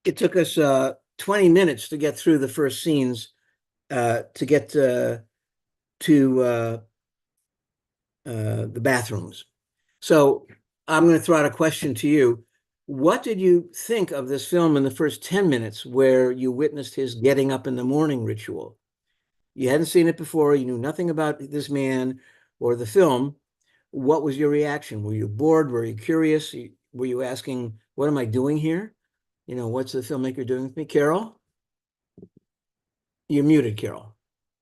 it took us 20 minutes to get through the first scenes to get to the bathrooms. So I'm going to throw out a question to you. What did you think of this film in the first 10 minutes where you witnessed his getting up in the morning ritual? You hadn't seen it before. You knew nothing about this man or the film. What was your reaction? Were you bored? Were you curious? Were you asking, what am I doing here? What's the filmmaker doing with me? Carol? You're muted, Carol.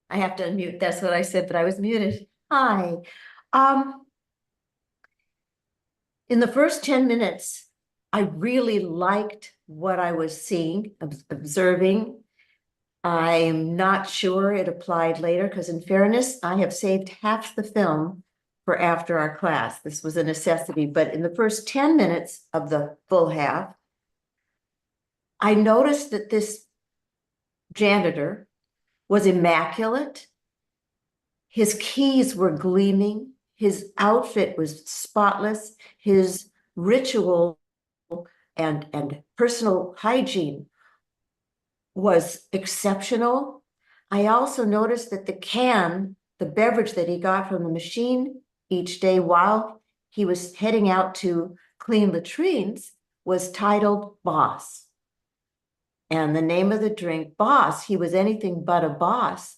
I have to unmute. That's what I said, but I was muted. Hi. Um, in the first 10 minutes, I really liked what I was seeing, observing. I'm not sure it applied later because, in fairness, I have saved half the film for after our class. This was a necessity, but in the first 10 minutes of the full half, I noticed that this janitor was immaculate. His keys were gleaming. His outfit was spotless. His ritual and personal hygiene was exceptional. I also noticed that the beverage that he got from the machine each day while he was heading out to clean latrines was titled Boss. And the name of the drink, Boss, he was anything but a boss,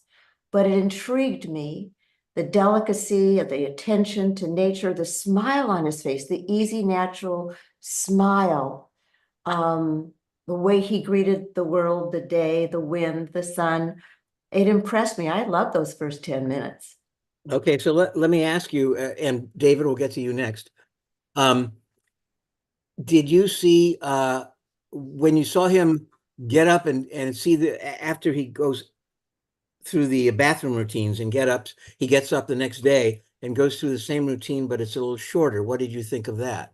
but it intrigued me. The delicacy of the attention to nature, the smile on his face, the easy, natural smile, the way he greeted the world, the day, the wind, the sun. It impressed me. I loved those first 10 minutes. Okay, so let me ask you, and David will get to you next. Did you see when you saw him get up and see after he goes through the bathroom routines and he gets up the next day and goes through the same routine, but it's a little shorter. What did you think of that?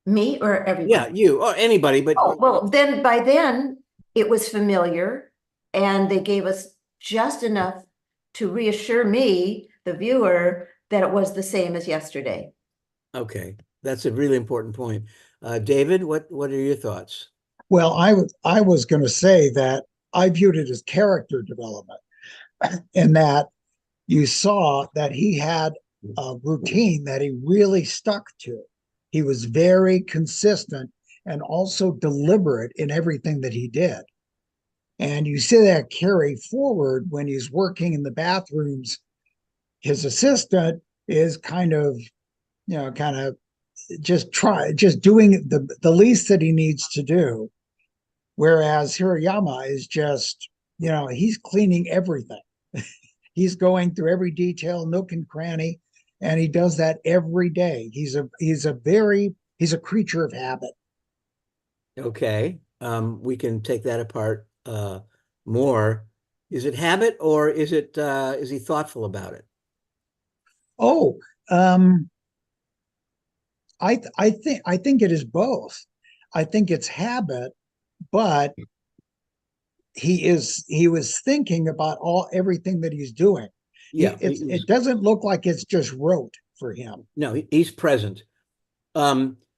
Me or everyone? Yeah, you or anybody, but well, then by then it was familiar, and they gave us just enough to reassure me, the viewer, that it was the same as yesterday. Okay, that's a really important point. David, what are your thoughts? Well, I was going to say that I viewed it as character development, in that you saw that he had a routine that he really stuck to. He was very consistent and also deliberate in everything that he did. And you see that carry forward when he's working in the bathrooms. His assistant is kind of just doing the least that he needs to do. Whereas Hirayama is just, he's cleaning everything. He's going through every detail, nook and cranny, and he does that every day. He's a creature of habit. Okay, we can take that apart more. Is it habit or is he thoughtful about it? Oh, I think it is both. I think it's habit, but he was thinking about everything that he's doing. Yeah, it doesn't look like it's just rote for him. No, he's present.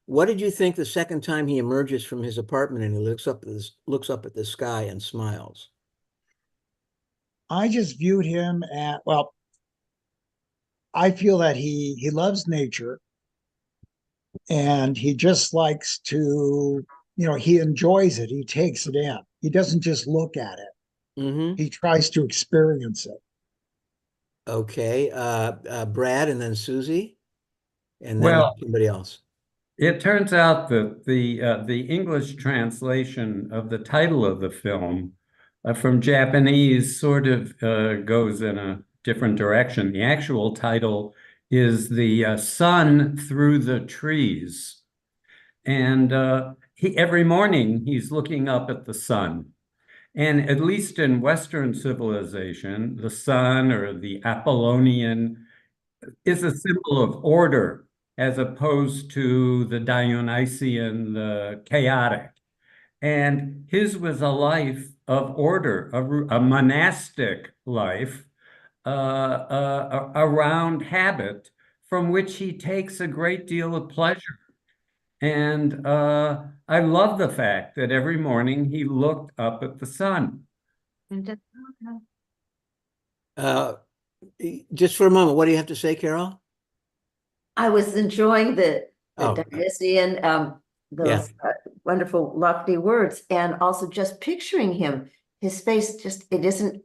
What did you think the second time he emerges from his apartment and he looks up at the sky and smiles? I just viewed him well, I feel that he loves nature, and he just likes to, he enjoys it. He takes it in. He doesn't just look at it. Mm-hmm. He tries to experience it. Okay, Brad, and then Susie, and then somebody else. It turns out that the English translation of the title of the film from Japanese sort of goes in a different direction. The actual title is The Sun Through the Trees. And every morning he's looking up at the sun. And at least in Western civilization, the sun or the Apollonian is a symbol of order, as opposed to the Dionysian, the chaotic. And his was a life of order, a monastic life around habit, from which he takes a great deal of pleasure. And I love the fact that every morning he looked up at the sun. Uh, just for a moment, what do you have to say, Carol? I was enjoying the Oh, Dionysian, those wonderful lofty words, and also just picturing him, his face just, it isn't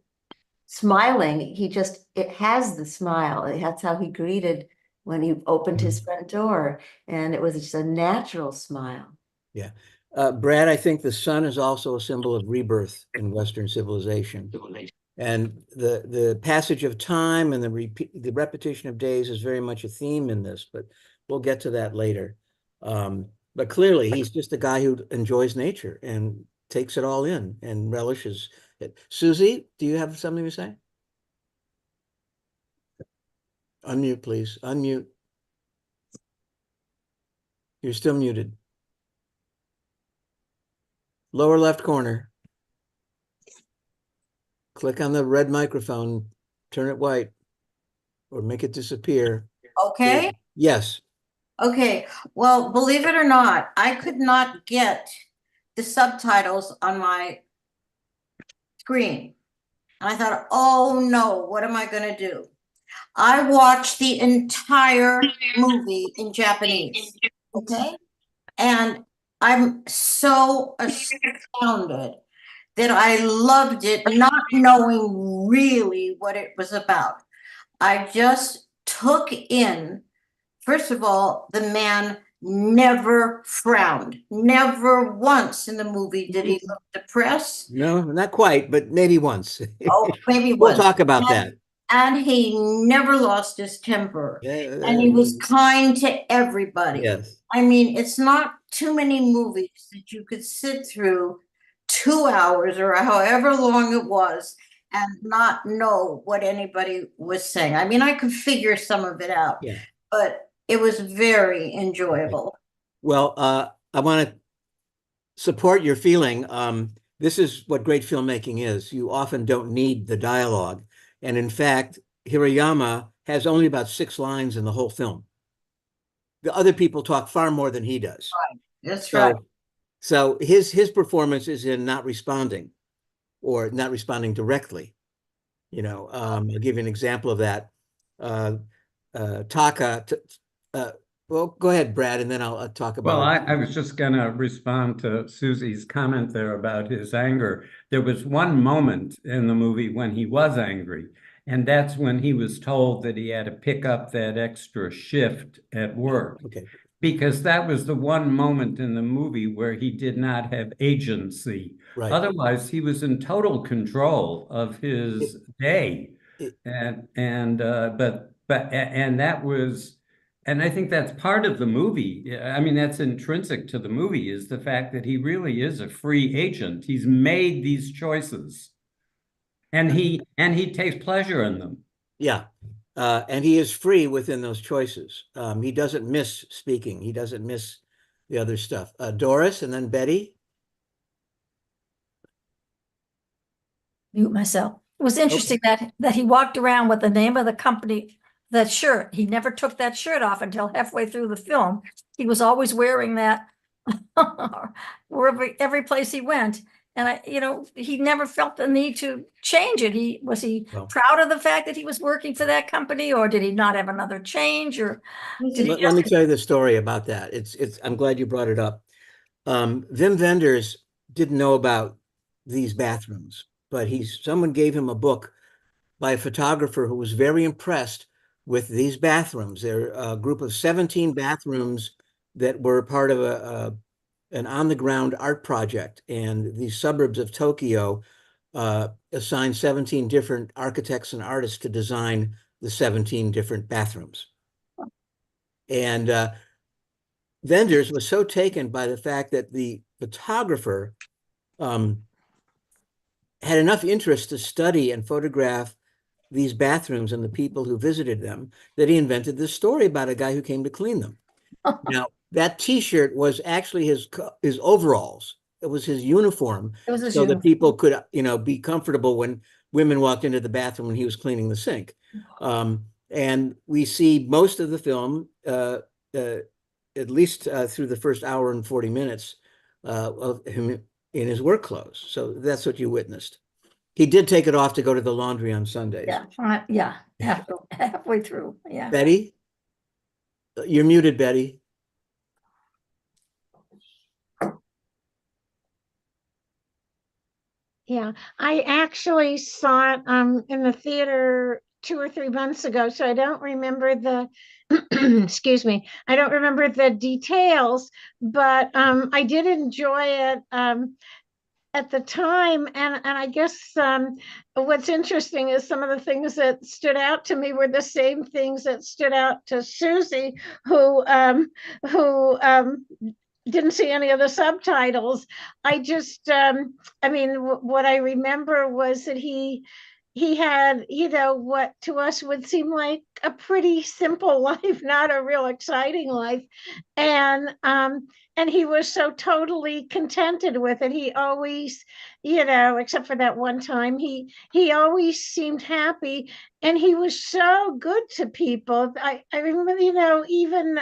smiling, it has the smile. That's how he greeted when he opened his front door, and it was just a natural smile. yeah. Brad, I think the sun is also a symbol of rebirth in Western civilization. And the passage of time and the repetition of days is very much a theme in this, but we'll get to that later. But clearly, he's just a guy who enjoys nature and takes it all in and relishes it. Susie, do you have something to say? Unmute, please. Unmute. You're still muted. Lower left corner. Click on the red microphone, turn it white, or make it disappear. Okay. Yes. Okay. Well, believe it or not, I could not get the subtitles on my screen. And I thought, oh no, what am I going to do? I watched the entire movie in Japanese. Okay. And I'm so astounded that I loved it, not knowing really what it was about. I just took in, first of all, the man never frowned. Never once in the movie did he look depressed. No, not quite, but maybe once. Oh, maybe We'll once. talk about that. And he never lost his temper. And he was kind to everybody. Yes. I mean, it's not too many movies that you could sit through 2 hours or however long it was and not know what anybody was saying. I mean, I could figure some of it out, Yeah. but it was very enjoyable. Well, I want to support your feeling. This is what great filmmaking is. You often don't need the dialogue. And in fact, Hirayama has only about 6 lines in the whole film. The other people talk far more than he does. Right. That's right. So his performance is in not responding or not responding directly. I'll give you an example of that. Taka, well, go ahead, Brad, and then I'll talk about. Well, I was just going to respond to Susie's comment there about his anger. There was one moment in the movie when he was angry, and that's when he was told that he had to pick up that extra shift at work. Okay. Because that was the one moment in the movie where he did not have agency. Right. Otherwise, he was in total control of his day. And that was, and I think that's part of the movie. I mean, that's intrinsic to the movie, is the fact that he really is a free agent. He's made these choices, and he takes pleasure in them. Yeah. And he is free within those choices. He doesn't miss speaking. He doesn't miss the other stuff. Doris and then Betty. Mute myself. It was interesting that he walked around with the name of the company, that shirt. He never took that shirt off until halfway through the film. He was always wearing that wherever, every place he went. And he never felt the need to change it. Was he proud of the fact that he was working for that company, or did he not have another change, or did Let me tell you the story about that. I'm glad you brought it up. Wim Wenders didn't know about these bathrooms, but someone gave him a book by a photographer who was very impressed with these bathrooms. They're a group of 17 bathrooms that were part of an on-the-ground art project, and the suburbs of Tokyo assigned 17 different architects and artists to design the 17 different bathrooms. And Wenders was so taken by the fact that the photographer had enough interest to study and photograph these bathrooms and the people who visited them that he invented this story about a guy who came to clean them. Now, that T-shirt was actually his overalls. It was his uniform, so that people could, be comfortable when women walked into the bathroom when he was cleaning the sink. And we see most of the film at least through the first hour and 40 minutes of him in his work clothes. So that's what you witnessed. He did take it off to go to the laundry on Sundays. Yeah, halfway through, yeah. Betty, you're muted, Betty. Yeah, I actually saw it in the theater 2 or 3 months ago, so I don't remember the excuse me, I don't remember the details, but I did enjoy it at the time, and I guess what's interesting is some of the things that stood out to me were the same things that stood out to Susie, who didn't see any of the subtitles. I just, I mean, what I remember was that he had, you know, what to us would seem like a pretty simple life, not a real exciting life. And he was so totally contented with it. He always, you know, except for that one time, he always seemed happy, and he was so good to people. I remember, you know, even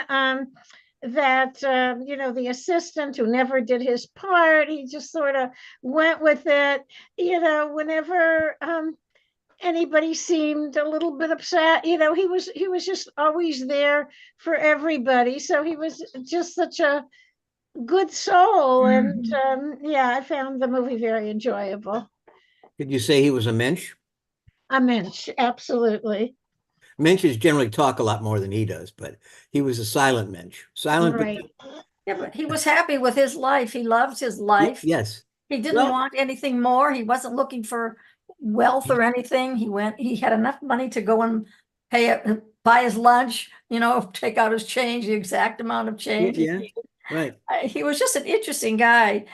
that you know, the assistant who never did his part, he just sort of went with it, you know, whenever anybody seemed a little bit upset, you know, he was just always there for everybody. So he was just such a good soul. And yeah, I found the movie very enjoyable. Could you say he was a mensch? A mensch, absolutely. Mensches generally talk a lot more than he does, but he was a silent mensch. Silent, Right. Yeah, but he was happy with his life. He loved his life. yes. He didn't Well- want anything more. He wasn't looking for wealth or anything. He had enough money to go and buy his lunch, you know, take out his change, the exact amount of change. Yeah, right. He was just an interesting guy.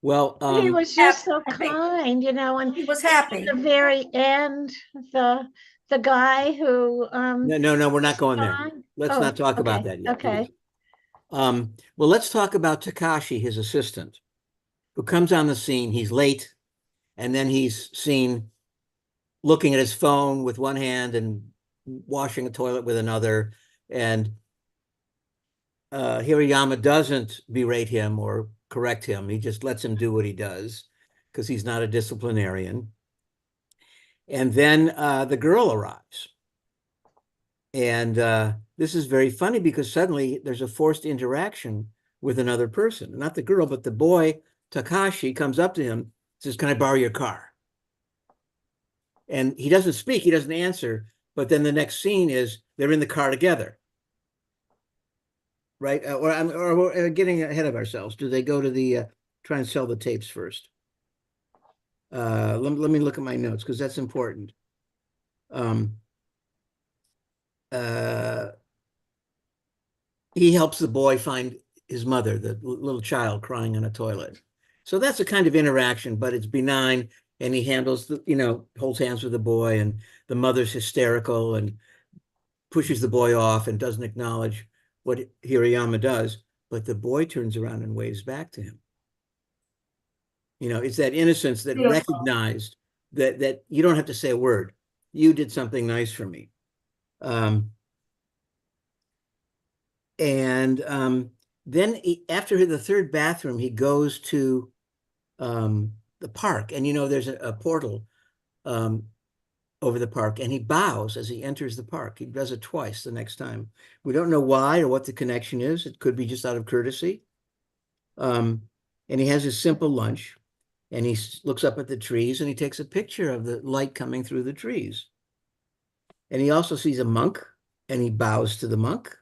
Well, He was just so I think kind, you know, and he was at happy. the very end, the guy who no, we're not going there. died. Let's Oh, not talk about okay, that yet. okay. Please. Well, let's talk about Takashi, his assistant, who comes on the scene. He's late, and then he's seen looking at his phone with one hand and washing a toilet with another. And Hirayama doesn't berate him or correct him. He just lets him do what he does because he's not a disciplinarian. And then the girl arrives. And this is very funny because suddenly there's a forced interaction with another person. Not the girl, but the boy, Takashi, comes up to him, says, "Can I borrow your car?" And he doesn't speak, he doesn't answer. But then the next scene is they're in the car together. Right? Or we're getting ahead of ourselves. Do they go to the try and sell the tapes first? Let me look at my notes because that's important. He helps the boy find his mother, the little child crying in a toilet. So that's a kind of interaction, but it's benign. And he handles the, you know, holds hands with the boy, and the mother's hysterical and pushes the boy off and doesn't acknowledge what Hirayama does. But the boy turns around and waves back to him. You know, it's that innocence that recognized that you don't have to say a word. You did something nice for me. Then after the third bathroom, he goes to the park, and you know there's a portal over the park, and he bows as he enters the park. He does it twice the next time. We don't know why or what the connection is. It could be just out of courtesy. And he has his simple lunch, and he looks up at the trees, and he takes a picture of the light coming through the trees. And he also sees a monk, and he bows to the monk.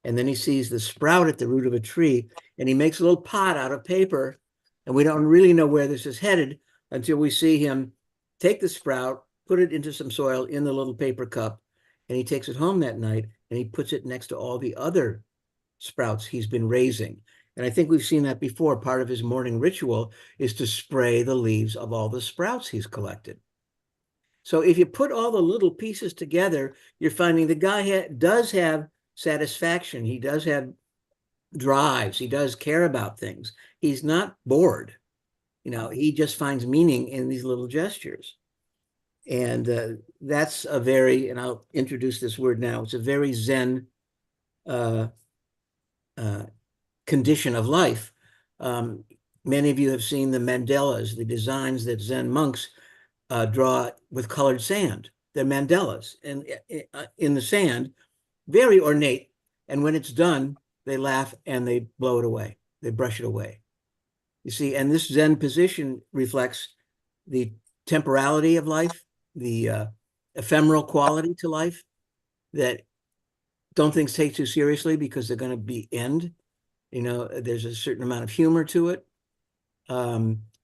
And then he sees the sprout at the root of a tree, and he makes a little pot out of paper. And we don't really know where this is headed until we see him take the sprout, put it into some soil in the little paper cup, and he takes it home that night, and he puts it next to all the other sprouts he's been raising. And I think we've seen that before. Part of his morning ritual is to spray the leaves of all the sprouts he's collected. So if you put all the little pieces together, you're finding the guy does have satisfaction. He does have drives. He does care about things. He's not bored. You know, he just finds meaning in these little gestures. And that's a very, and I'll introduce this word now, it's a very Zen uh, condition of life. Many of you have seen the mandalas, the designs that Zen monks draw with colored sand. They're mandalas, and in the sand, very ornate. And when it's done, they laugh and they blow it away. They brush it away. You see, and this Zen position reflects the temporality of life, the ephemeral quality to life, that don't things take too seriously because they're going to be end. You know, there's a certain amount of humor to it.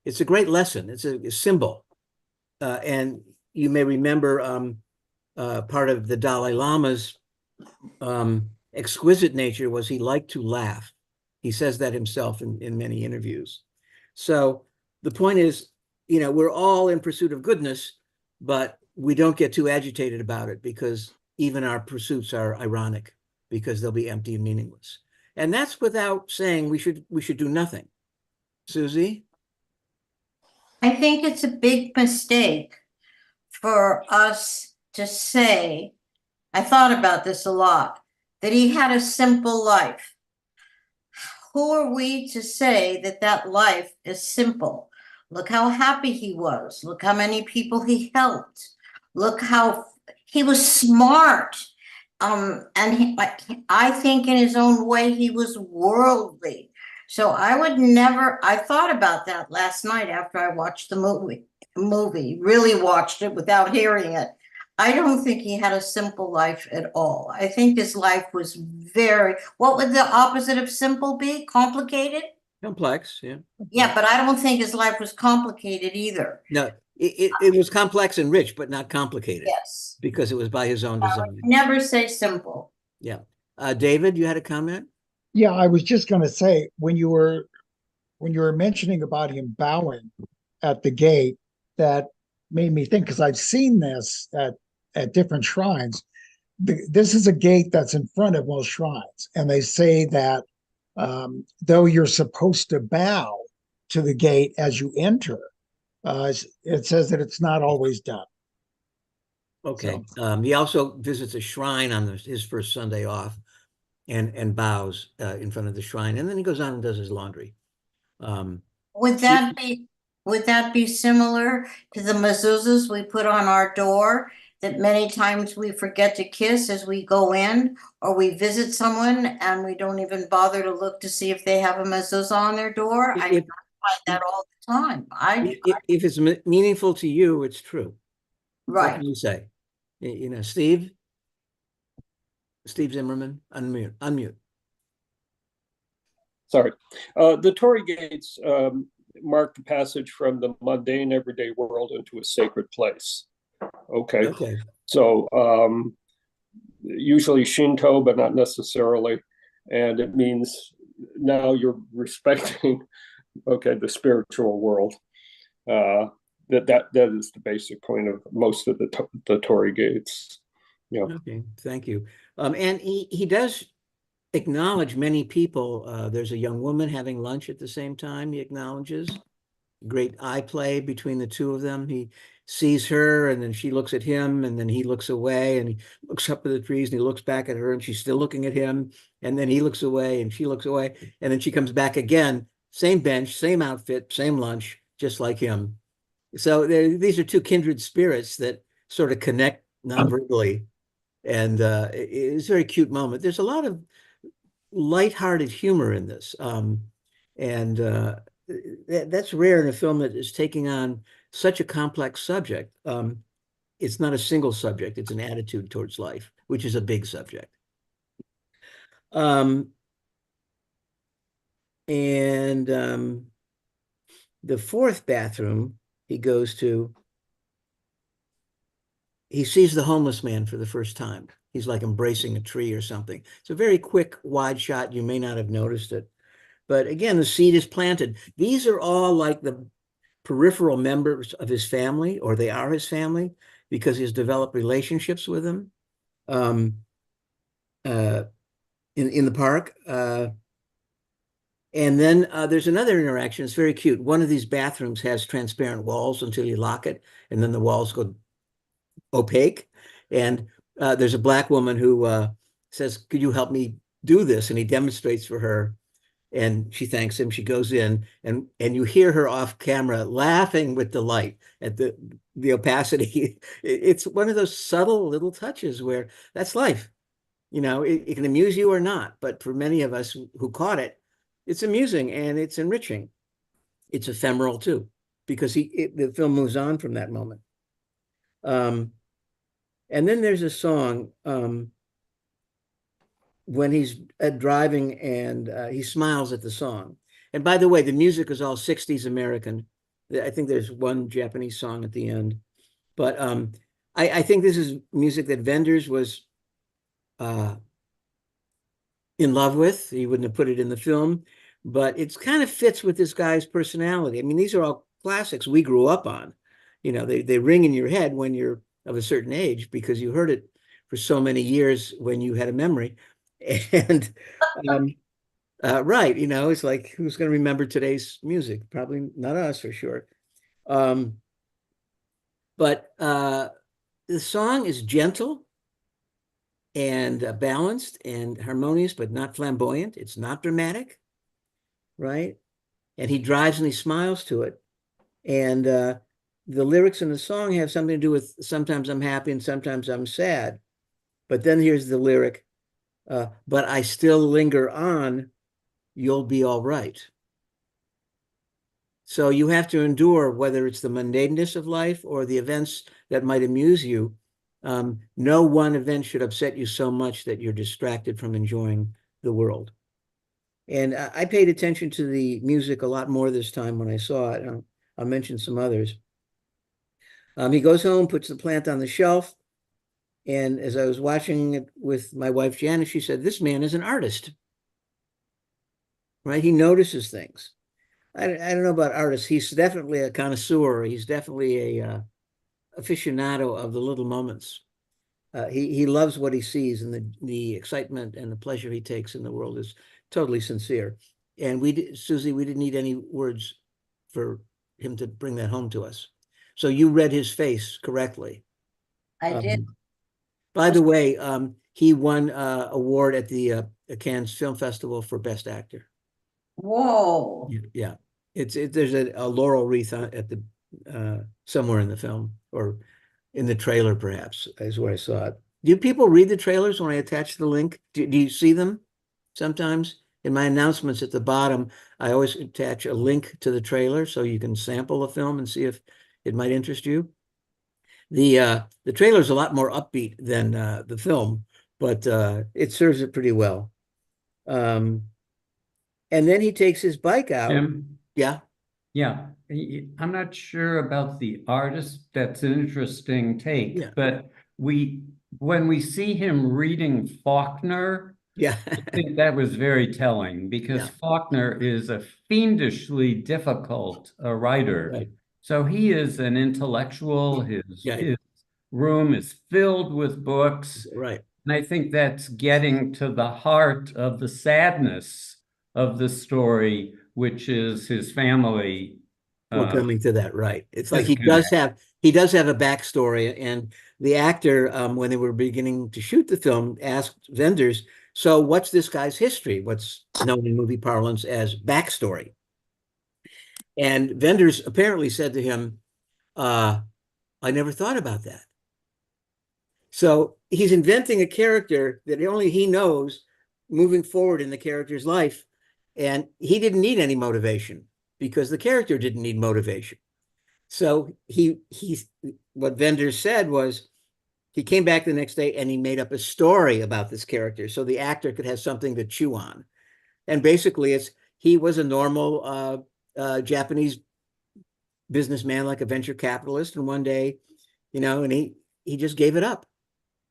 It's a great lesson. It's a symbol. And you may remember part of the Dalai Lama's exquisite nature was he liked to laugh. He says that himself in many interviews. So the point is, you know, we're all in pursuit of goodness, but we don't get too agitated about it because even our pursuits are ironic because they'll be empty and meaningless. And that's without saying we should do nothing. Susie? I think it's a big mistake for us to say, I thought about this a lot, that he had a simple life. Who are we to say that that life is simple? Look how happy he was. Look how many people he helped. Look how he was smart. And I think in his own way, he was worldly. So I would never, I thought about that last night after I watched the movie, really watched it without hearing it. I don't think he had a simple life at all. I think his life was what would the opposite of simple be? Complicated? Complex, yeah. Yeah, but I don't think his life was complicated either. No, it was complex and rich, but not complicated. Yes. Because it was by his own design. Never say simple. Yeah. David, you had a comment? Yeah, I was just going to say when you were mentioning about him bowing at the gate, that made me think because I've seen this at different shrines. This is a gate that's in front of most shrines, and they say that though you're supposed to bow to the gate as you enter, it says that it's not always done. Okay. So. He also visits a shrine on his first Sunday off and bows in front of the shrine. And then he goes on and does his laundry. Would that be similar to the mezuzahs we put on our door that many times we forget to kiss as we go in, or we visit someone and we don't even bother to look to see if they have a mezuzah on their door? I find that all the time. If it's meaningful to you, it's true. Right. What can you say? You know, Steve Zimmerman, unmute. Sorry. The Torii gates mark the passage from the mundane everyday world into a sacred place. Okay. So usually Shinto, but not necessarily. And it means now you're respecting, the spiritual world. That is the basic point of most of the Torii gates. Yeah. Okay, thank you. And he does acknowledge many people. There's a young woman having lunch at the same time. He acknowledges great eye play between the two of them. He sees her, and then she looks at him, and then he looks away, and he looks up at the trees, and he looks back at her, and she's still looking at him, and then he looks away, and she looks away, and then she comes back again. Same bench, same outfit, same lunch, just like him. So these are two kindred spirits that sort of connect non-verbally. And it's a very cute moment. There's a lot of lighthearted humor in this. And that's rare in a film that is taking on such a complex subject. It's not a single subject. It's an attitude towards life, which is a big subject. The fourth bathroom he goes to, he sees the homeless man for the first time. He's like embracing a tree or something. It's a very quick, wide shot. You may not have noticed it. But again, the seed is planted. These are all like the peripheral members of his family, or they are his family, because he's developed relationships with them in the park. And then there's another interaction. It's very cute. One of these bathrooms has transparent walls until you lock it, and then the walls go opaque. And there's a black woman who says, "Could you help me do this, and he demonstrates for her, and she thanks him. She goes in, and you hear her off camera laughing with delight at the opacity. It's one of those subtle little touches where that's life. It can amuse you or not, but for many of us who caught it, it's amusing and it's enriching. It's ephemeral too, because the film moves on from that moment. And then there's a song when he's driving, and he smiles at the song. And by the way, the music is all 60s American. I think there's one Japanese song at the end. But I think this is music that Wenders was in love with. He wouldn't have put it in the film, but it kind of fits with this guy's personality. I mean, these are all classics we grew up on. They ring in your head when you're of a certain age because you heard it for so many years when you had a memory. And right, it's like, who's going to remember today's music? Probably not us, for sure. But the song is gentle and balanced and harmonious, but not flamboyant. It's not dramatic, right? And he drives and he smiles to it. And the lyrics in the song have something to do with sometimes I'm happy and sometimes I'm sad. But then here's the lyric, but I still linger on, you'll be all right. So you have to endure, whether it's the mundaneness of life or the events that might amuse you. No one event should upset you so much that you're distracted from enjoying the world. And I paid attention to the music a lot more this time when I saw it. I'll mention some others. He goes home, puts the plant on the shelf. And as I was watching it with my wife, Janice, she said, this man is an artist, right? He notices things. I don't know about artists. He's definitely a connoisseur. He's definitely a aficionado of the little moments. He loves what he sees, and the excitement and the pleasure he takes in the world is totally sincere. And Susie, we didn't need any words for him to bring that home to us. So you read his face correctly. I did. By the way, he won an award at the Cannes Film Festival for Best Actor. Whoa. Yeah, there's a laurel wreath at the somewhere in the film, or in the trailer, perhaps, is where I saw it. Do people read the trailers when I attach the link? Do you see them sometimes? In my announcements at the bottom, I always attach a link to the trailer so you can sample the film and see if it might interest you. The trailer is a lot more upbeat than the film, but it serves it pretty well. And then he takes his bike out. Jim? Yeah. Yeah, I'm not sure about the artist. That's an interesting take, Yeah. but when we see him reading Faulkner, Yeah. I think that was very telling, because Yeah. Faulkner is a fiendishly difficult writer. Right. So he is an intellectual. His room is filled with books. Right. And I think that's getting to the heart of the sadness of the story, which is his family. We're coming to that, right? It's like he disconnect. does have a backstory, and the actor, when they were beginning to shoot the film, asked Wenders, so what's this guy's history? What's known in movie parlance as backstory? And Wenders apparently said to him, I never thought about that. So he's inventing a character that only he knows moving forward in the character's life. And he didn't need any motivation because the character didn't need motivation. So what Wenders said was he came back the next day and he made up a story about this character so the actor could have something to chew on. And basically he was a normal Japanese businessman, like a venture capitalist. And one day, and he just gave it up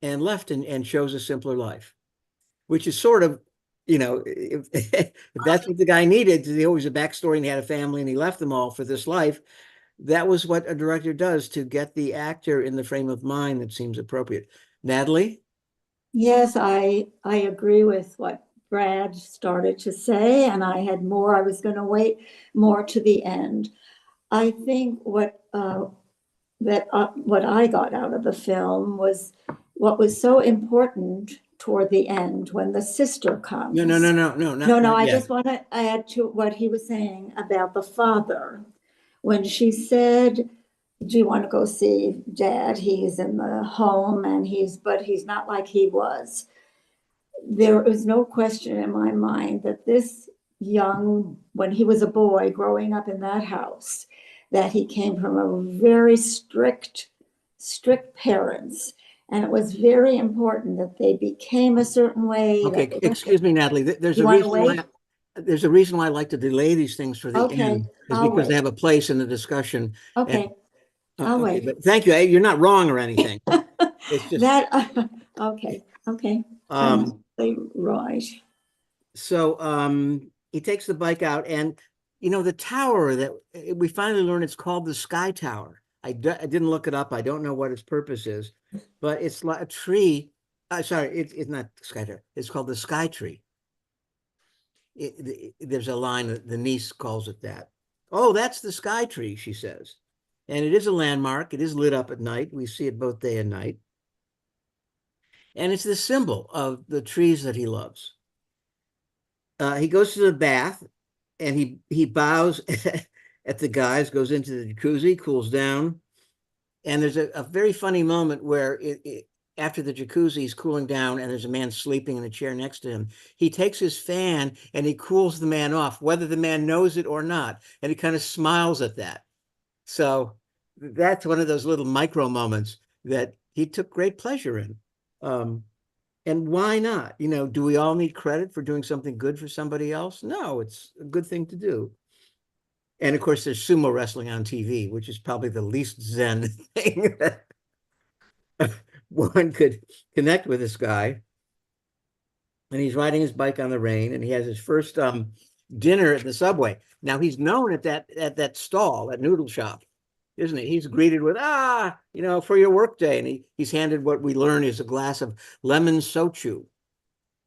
and left and chose a simpler life, which is sort of, if that's what the guy needed, he always a backstory and he had a family and he left them all for this life. That was what a director does to get the actor in the frame of mind that seems appropriate. Natalie? Yes, I agree with what Brad started to say, and I had more. I was going to wait more to the end. I think what I got out of the film was what was so important toward the end when the sister comes. No, not No, I yet. just want to add to what he was saying about the father. When she said, do you want to go see Dad? He's in the home but he's not like he was. There is no question in my mind that this when he was a boy growing up in that house, that he came from a very strict parents. And it was very important that they became a certain way. Okay, excuse me, Natalie. There's You a wanna reason why wait? there's a reason why I like to delay these things for the Okay, end, is I'll because they wait. have a place in the discussion. Okay, I'll Okay, wait. but thank you. You're not wrong or anything. It's just Okay. um Right. so he takes the bike out, and the tower that we finally learn, it's called the Sky Tower. I didn't look it up. I don't know what its purpose is, but it's like a tree. Sorry, it's not Sky Tower. It's called the Sky Tree. There's a line that the niece calls it that. Oh, that's the Sky Tree, she says. And it is a landmark. It is lit up at night. We see it both day and night. And it's the symbol of the trees that he loves. He goes to the bath, and he bows at the guys, goes into the jacuzzi, cools down. And there's a very funny moment where after the jacuzzi is cooling down and there's a man sleeping in a chair next to him, he takes his fan and he cools the man off, whether the man knows it or not. And he kind of smiles at that. So that's one of those little micro moments that he took great pleasure in. And why not? Do we all need credit for doing something good for somebody else? No, it's a good thing to do. And of course, there's sumo wrestling on TV, which is probably the least Zen thing that one could connect with this guy. And he's riding his bike on the rain, and he has his first dinner at the Subway. Now he's known at that stall, that noodle shop, isn't he? He's greeted with for your work day, and he's handed what we learn is a glass of lemon sochu.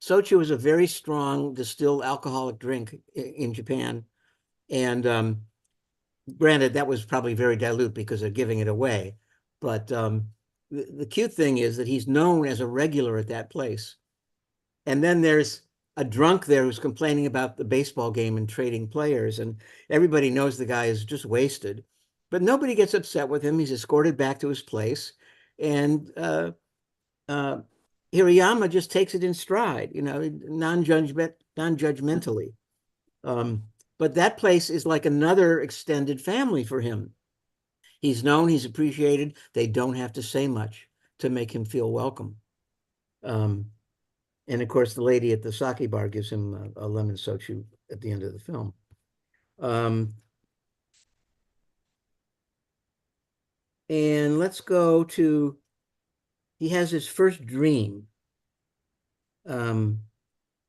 Sochu is a very strong distilled alcoholic drink in Japan. And granted, that was probably very dilute because they're giving it away. But the cute thing is that he's known as a regular at that place. And then there's a drunk there who's complaining about the baseball game and trading players. And everybody knows the guy is just wasted. But nobody gets upset with him. He's escorted back to his place. And Hirayama just takes it in stride, non-judgmentally. But that place is like another extended family for him. He's known, he's appreciated. They don't have to say much to make him feel welcome. And of course, the lady at the sake bar gives him a lemon sochu at the end of the film. And let's go to, he has his first dream. Oh,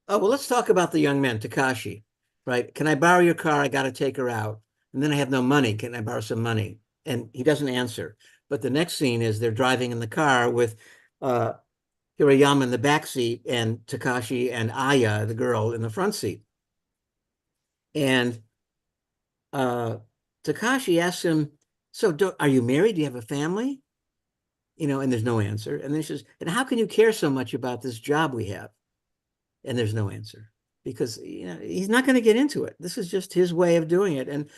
well, let's talk about the young man, Takashi, right? Can I borrow your car? I got to take her out. And then I have no money. Can I borrow some money? And he doesn't answer. But the next scene is they're driving in the car with Hirayama in the back seat and Takashi and Aya, the girl, in the front seat. And Takashi asks him, so are you married? Do you have a family? And there's no answer. And then she says, and how can you care so much about this job we have? And there's no answer because he's not going to get into it. This is just his way of doing it. And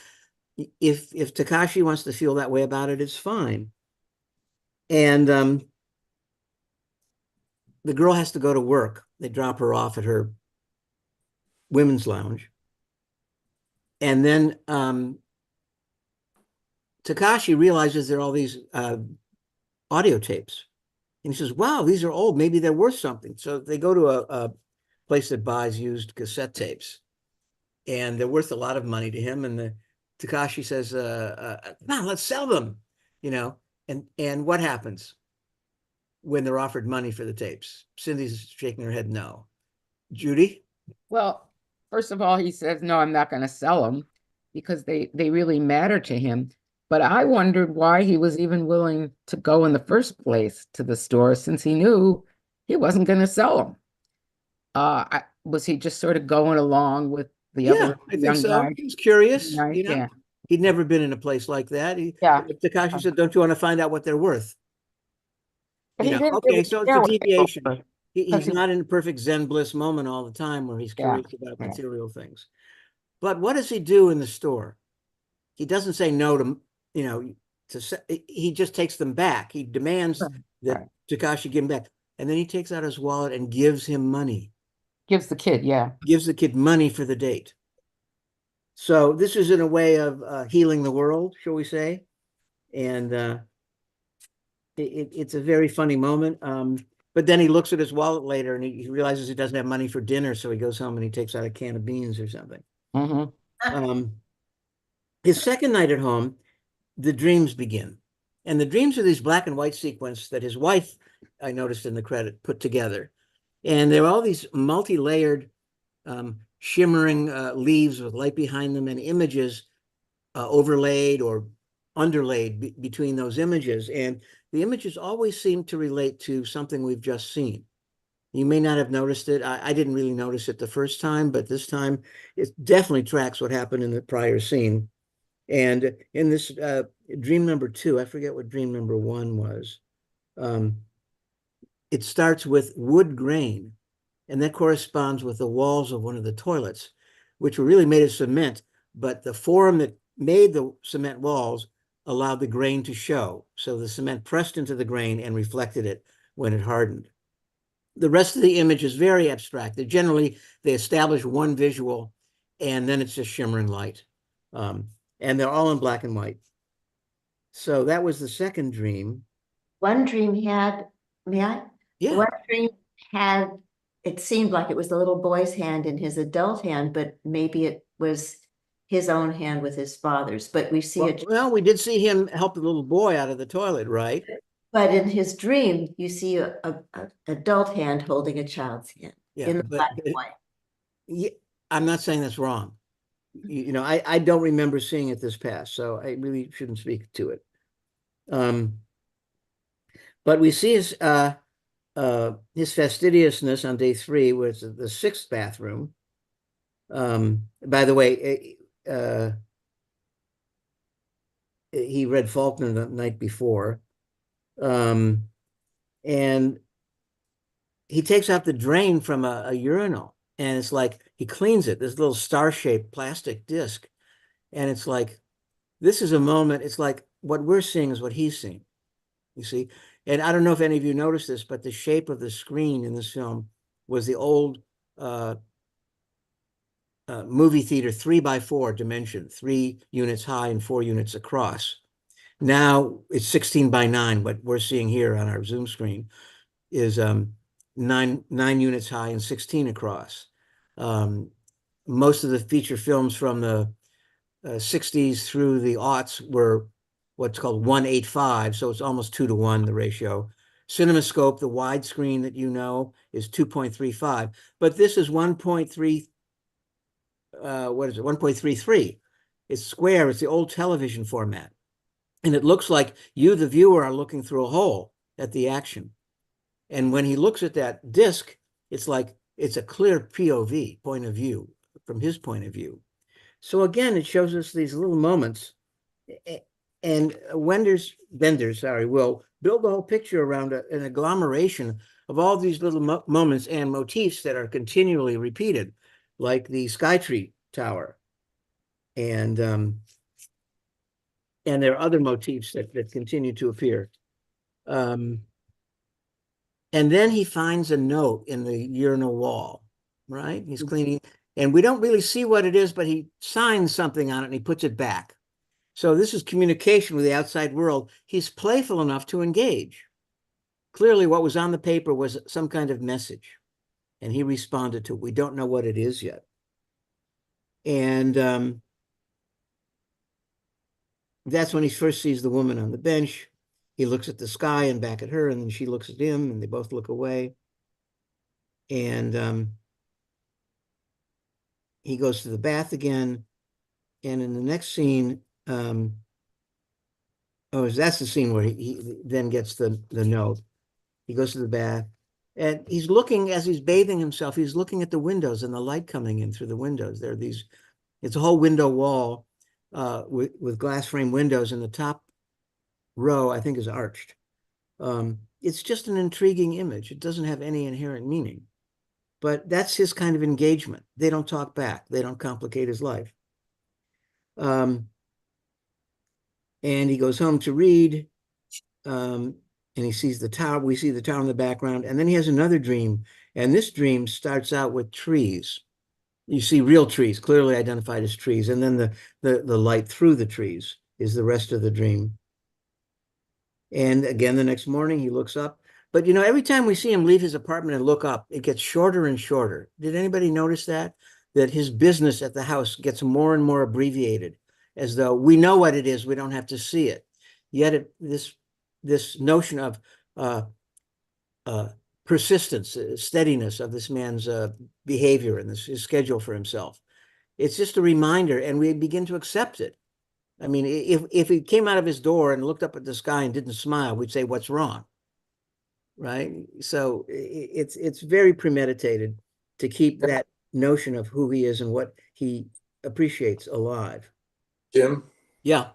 if Takashi wants to feel that way about it, it's fine. And the girl has to go to work. They drop her off at her women's lounge. And then Takashi realizes there are all these audio tapes. And he says, wow, these are old. Maybe they're worth something. So they go to a place that buys used cassette tapes. And they're worth a lot of money to him. And Takashi says, no, let's sell them. And what happens when they're offered money for the tapes? Cindy's shaking her head no. Judy? Well, first of all, he says, no, I'm not going to sell them because they really matter to him. But I wondered why he was even willing to go in the first place to the store since he knew he wasn't going to sell them. Was he just sort of going along with the other I think young so. guy? He was curious. Nice, yeah. He'd never been in a place like that. Takashi said, don't you want to find out what they're worth? But he didn't Okay, really so it's care a what they deviation. were. Because he's not in a perfect Zen bliss moment all the time where he's Yeah, curious about yeah. material things. But what does he do in the store? He doesn't say no to, he just takes them back. He demands that Right. Takashi give him back. And then he takes out his wallet and gives him money, Gives the kid, yeah. gives the kid money for the date. So this is in a way of healing the world, shall we say? And it's a very funny moment. But then he looks at his wallet later and he realizes he doesn't have money for dinner. So he goes home and he takes out a can of beans or something. Mm-hmm. His second night at home, the dreams begin. And the dreams are these black and white sequence that his wife, I noticed in the credit, put together. And there are all these multi-layered, shimmering leaves with light behind them and images overlaid or underlaid between those images. And the images always seem to relate to something we've just seen. You may not have noticed it. I didn't really notice it the first time, but this time it definitely tracks what happened in the prior scene. And in this dream number 2, I forget what dream number 1 was. It starts with wood grain, and that corresponds with the walls of one of the toilets, which were really made of cement, but the form that made the cement walls allowed the grain to show. So the cement pressed into the grain and reflected it when it hardened. The rest of the image is very abstract. They establish one visual, and then it's just shimmering light. And they're all in black and white. So that was the second dream. One dream had, may I? Yeah. One dream had, it seemed like it was the little boy's hand in his adult hand, but maybe it was his own hand with his father's. But we see it. Well, we did see him help the little boy out of the toilet, right? But in his dream, you see a adult hand holding a child's hand in the black and white. Yeah, I'm not saying that's wrong. I don't remember seeing it this past, so I really shouldn't speak to it. But we see his fastidiousness on day 3, where it's the 6th bathroom. By the way, he read Faulkner the night before. And he takes out the drain from a urinal, and it's like he cleans it, this little star-shaped plastic disc. And it's like, this is a moment, it's like what we're seeing is what he's seeing, you see? And I don't know if any of you noticed this, but the shape of the screen in this film was the old movie theater 3x4 dimension, 3 units high and 4 units across. Now it's 16x9. What we're seeing here on our Zoom screen is 9 units high and 16 across. Most of the feature films from the 60s through the aughts were what's called 1:8:5, so it's almost 2-to-1, the ratio. CinemaScope, the widescreen that you know, is 2.35, but this is 1.3, what is it, 1.33. It's square, it's the old television format. And it looks like you, the viewer, are looking through a hole at the action. And when he looks at that disc, it's like it's a clear POV, point of view, from his point of view. So again, it shows us these little moments, and Benders will build the whole picture around an agglomeration of all these little moments and motifs that are continually repeated, like the Skytree Tower. And there are other motifs that continue to appear. And then he finds a note in the urinal wall, right? He's cleaning, and we don't really see what it is, but he signs something on it and he puts it back. So this is communication with the outside world. He's playful enough to engage. Clearly what was on the paper was some kind of message, and he responded to it. We don't know what it is yet. And that's when he first sees the woman on the bench. He looks at the sky and back at her, and then she looks at him, and they both look away. And he goes to the bath again. And in the next scene, that's the scene where he then gets the note. He goes to the bath, and he's looking, as he's bathing himself, he's looking at the windows and the light coming in through the windows. There are these, it's a whole window wall with glass frame windows, and the top row, I think, is arched. it's just an intriguing image. It doesn't have any inherent meaning. But that's his kind of engagement. They don't talk back. They don't complicate his life. And he goes home to read. And he sees the tower. We see the tower in the background. And then he has another dream. And this dream starts out with trees. You see real trees, clearly identified as trees. And then the light through the trees is the rest of the dream. And again, the next morning he looks up. But you know, every time we see him leave his apartment and look up, it gets shorter and shorter. Did anybody notice that? That his business at the house gets more and more abbreviated, as though we know what it is, we don't have to see it. Yet this notion of persistence, steadiness of this man's behavior and his schedule for himself, it's just a reminder, and we begin to accept it. I mean, if he came out of his door and looked up at the sky and didn't smile, we'd say, what's wrong? Right? So it's very premeditated to keep that notion of who he is and what he appreciates alive. Jim, Yeah.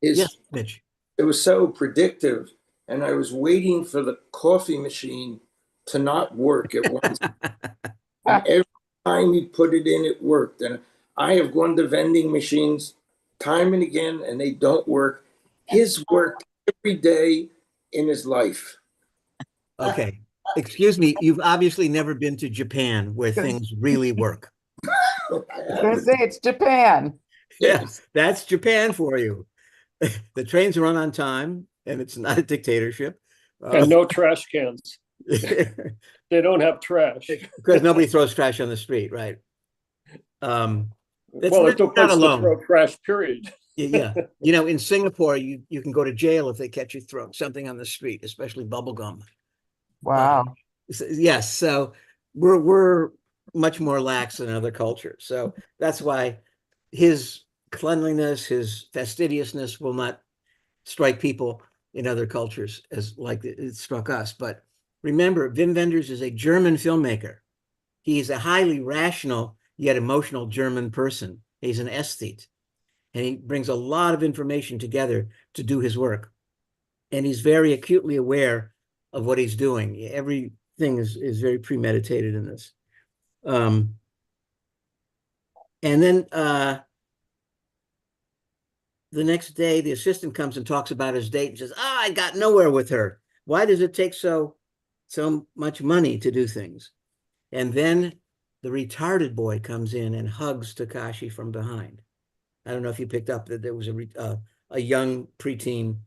Yes, Mitch. it was so predictive, and I was waiting for the coffee machine to not work at once. And every time he put it in, it worked. And I have gone to vending machines time and again, and they don't work. His worked every day in his life. Okay. Excuse me, you've obviously never been to Japan where things really work. I was gonna say it's Japan. Yes, that's Japan for you. The trains run on time, and it's not a dictatorship. And no trash cans. They don't have trash. Because nobody throws trash on the street, right? Well, there's no not place to alone. throw trash, period. Yeah. You know, in Singapore, you can go to jail if they catch you throwing something on the street, especially bubble gum. Wow. Yes, so we're much more lax than other cultures. So that's why his cleanliness, his fastidiousness will not strike people in other cultures as like it struck us. But remember, Wim Wenders is a German filmmaker. He's a highly rational yet emotional German person. He's an aesthete, and he brings a lot of information together to do his work. And he's very acutely aware of what he's doing. Everything is very premeditated in this. And then the next day, the assistant comes and talks about his date and says, I got nowhere with her. Why does it take so much money to do things? And then the retarded boy comes in and hugs Takashi from behind. I don't know if you picked up that there was a young preteen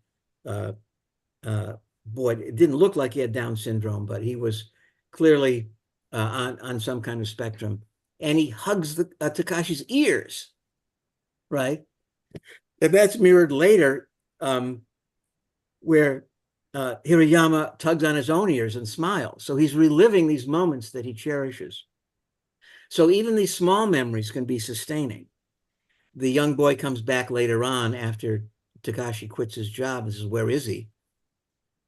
boy. It didn't look like he had Down syndrome, but he was clearly on some kind of spectrum. And he hugs Takashi's ears, right? And that's mirrored later, where Hirayama tugs on his own ears and smiles. So he's reliving these moments that he cherishes. So even these small memories can be sustaining. The young boy comes back later on after Takashi quits his job and says, where is he?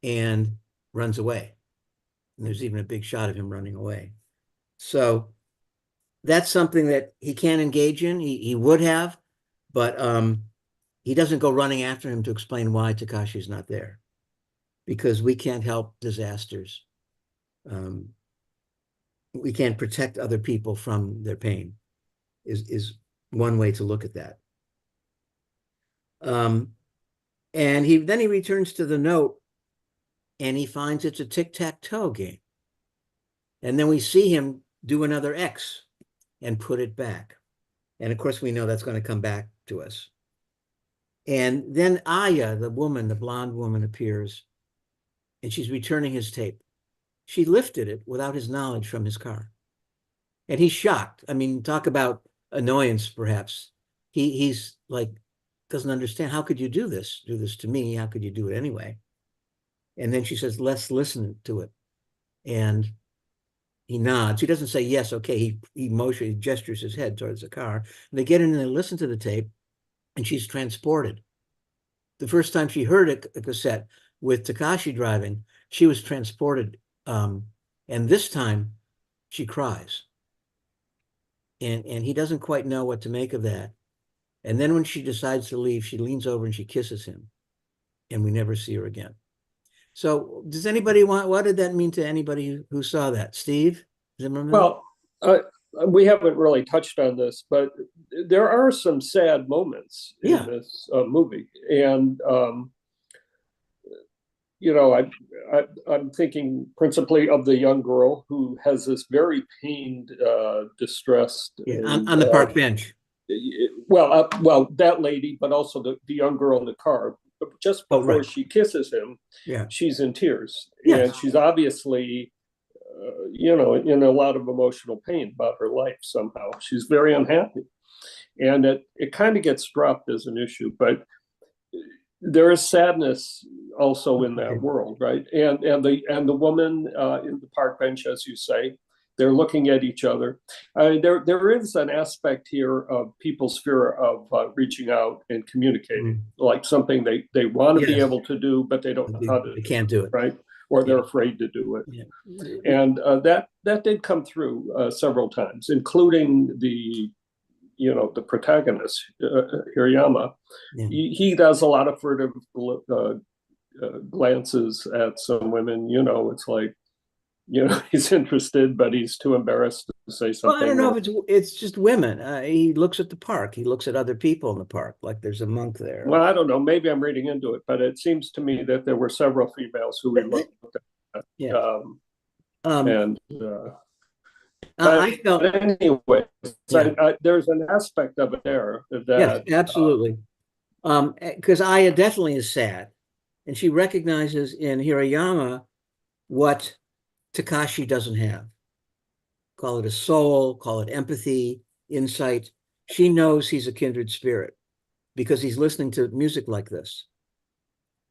And runs away. And there's even a big shot of him running away. So that's something that he can't engage in. He would have, but he doesn't go running after him to explain why Takashi's not there, because we can't help disasters. We can't protect other people from their pain is one way to look at that. And then he returns to the note and he finds it's a tic-tac-toe game. And then we see him do another X and put it back. And of course, we know that's going to come back to us. And then Aya, the woman, the blonde woman, appears and she's returning his tape. She lifted it without his knowledge from his car. And he's shocked. I mean, talk about annoyance, perhaps. He's like, doesn't understand. How could you do this? Do this to me? How could you do it anyway? And then she says, let's listen to it. And he nods. He doesn't say yes, okay. He gestures his head towards the car. And they get in and they listen to the tape, and she's transported. The first time she heard a cassette with Takashi driving, she was transported. And this time she cries. And he doesn't quite know what to make of that. And then when she decides to leave, she leans over and she kisses him. And we never see her again. So does anybody what did that mean to anybody who saw that? Steve Zimmerman? Well, we haven't really touched on this, but there are some sad moments in this movie. And, you know, I'm thinking principally of the young girl who has this very pained, distressed. On the park bench. Well, that lady, but also the young girl in the car. But just before she kisses him, she's in tears. And she's obviously, you know, in a lot of emotional pain about her life somehow. She's very unhappy. And it kind of gets dropped as an issue, but there is sadness also in that world, right? And the woman in the park bench, as you say, they're looking at each other. There is an aspect here of people's fear of reaching out and communicating, like something they want to be able to do, but they don't know how to. They can't do it, right? Or they're afraid to do it. And that did come through several times, including the protagonist, Hirayama. He does a lot of furtive glances at some women. You know, it's like, you know, he's interested, but he's too embarrassed to say something. Well, I don't know if it's just women. He looks at the park. He looks at other people in the park, like there's a monk there. Well, I don't know. Maybe I'm reading into it, but it seems to me that there were several females who we looked at. I felt anyway. There's an aspect of it there that absolutely. Because Aya definitely is sad, and she recognizes in Hirayama what Takashi doesn't have. Call it a soul, call it empathy, insight. She knows he's a kindred spirit because he's listening to music like this.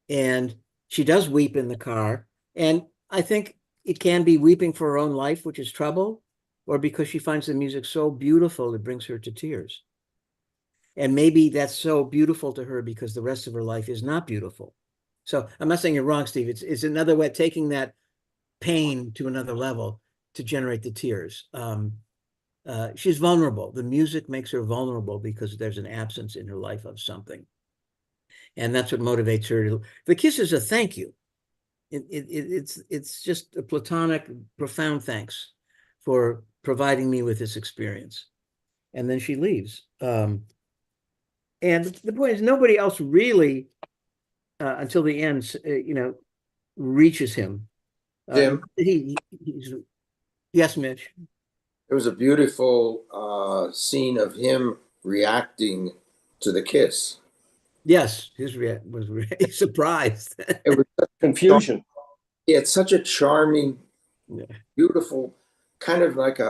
And she does weep in the car. And I think it can be weeping for her own life, which is trouble, or because she finds the music so beautiful it brings her to tears. And maybe that's so beautiful to her because the rest of her life is not beautiful. So I'm not saying you're wrong, Steve. It's another way of taking that pain to another level to generate the tears. She's vulnerable. The music makes her vulnerable because there's an absence in her life of something. And that's what motivates her. The kiss is a thank you. It's just a platonic, profound thanks for providing me with this experience. And then she leaves. And the point is, nobody else really, until the end, reaches him. Jim? Yes, Mitch. It was a beautiful scene of him reacting to the kiss. Yes, his reaction was really surprised. It was confusion. It's such a charming, beautiful, kind of like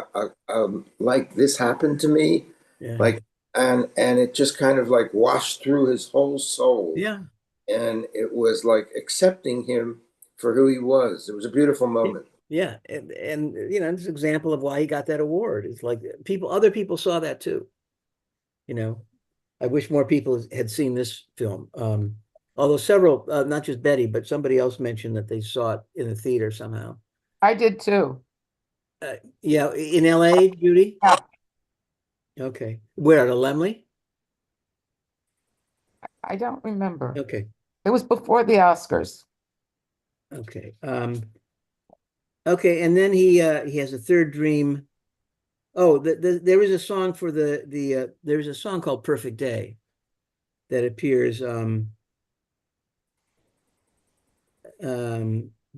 like this happened to me, like, and it just kind of like washed through his whole soul. Yeah, and it was like accepting him for who he was. It was a beautiful moment. Yeah, and it's an example of why he got that award. It's like other people saw that too. I wish more people had seen this film. Although several, not just Betty, but somebody else mentioned that they saw it in the theater somehow. I did too. Yeah, in LA, Judy? Yeah. Okay. Where, at Lemley? I don't remember. Okay. It was before the Oscars. Okay. Okay, and then he has a third dream. Oh, there is a song for there's a song called Perfect Day that appears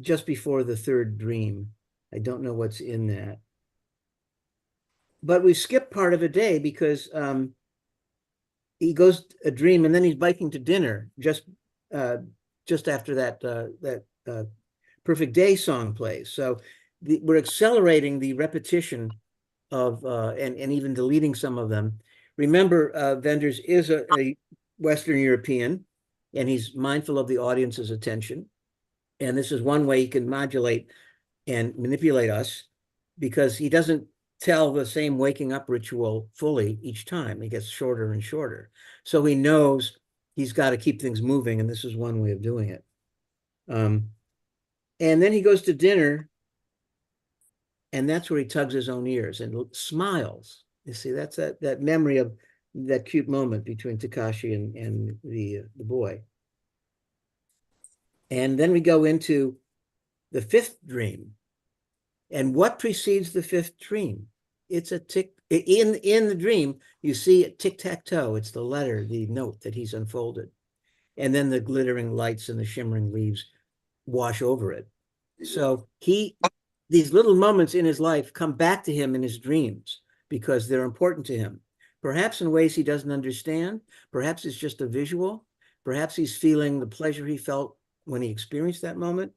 just before the third dream. I don't know what's in that. But we skip part of a day because he goes a dream and then he's biking to dinner just after that Perfect Day song plays. So we're accelerating the repetition of and even deleting some of them. Remember, Wenders is a Western European, and he's mindful of the audience's attention. And this is one way he can modulate and manipulate us, because he doesn't tell the same waking up ritual fully each time. It gets shorter and shorter. So he knows he's got to keep things moving, and this is one way of doing it. And then he goes to dinner, and that's where he tugs his own ears and smiles. You see, that's that memory of that cute moment between Takashi and the boy. And then we go into the fifth dream. And what precedes the fifth dream? It's a tick. In the dream, you see a tic-tac-toe. It's the letter, the note that he's unfolded. And then the glittering lights and the shimmering leaves wash over it. So these little moments in his life come back to him in his dreams because they're important to him. Perhaps in ways he doesn't understand. Perhaps it's just a visual. Perhaps he's feeling the pleasure he felt when he experienced that moment.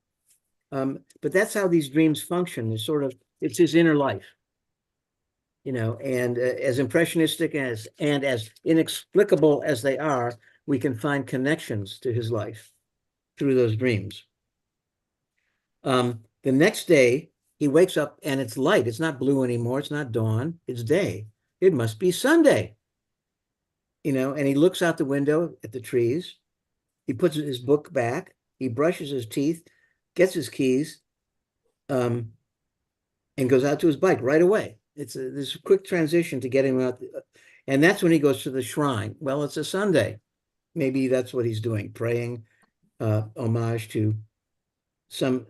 But that's how these dreams function. It's his inner life, and as impressionistic and as inexplicable as they are, we can find connections to his life through those dreams. The next day, he wakes up and it's light. It's not blue anymore. It's not dawn. It's day. It must be Sunday. And he looks out the window at the trees. He puts his book back. He brushes his teeth, gets his keys, and goes out to his bike right away. There's a quick transition to getting him out. And that's when he goes to the shrine. Well, it's a Sunday. Maybe that's what he's doing, praying homage to some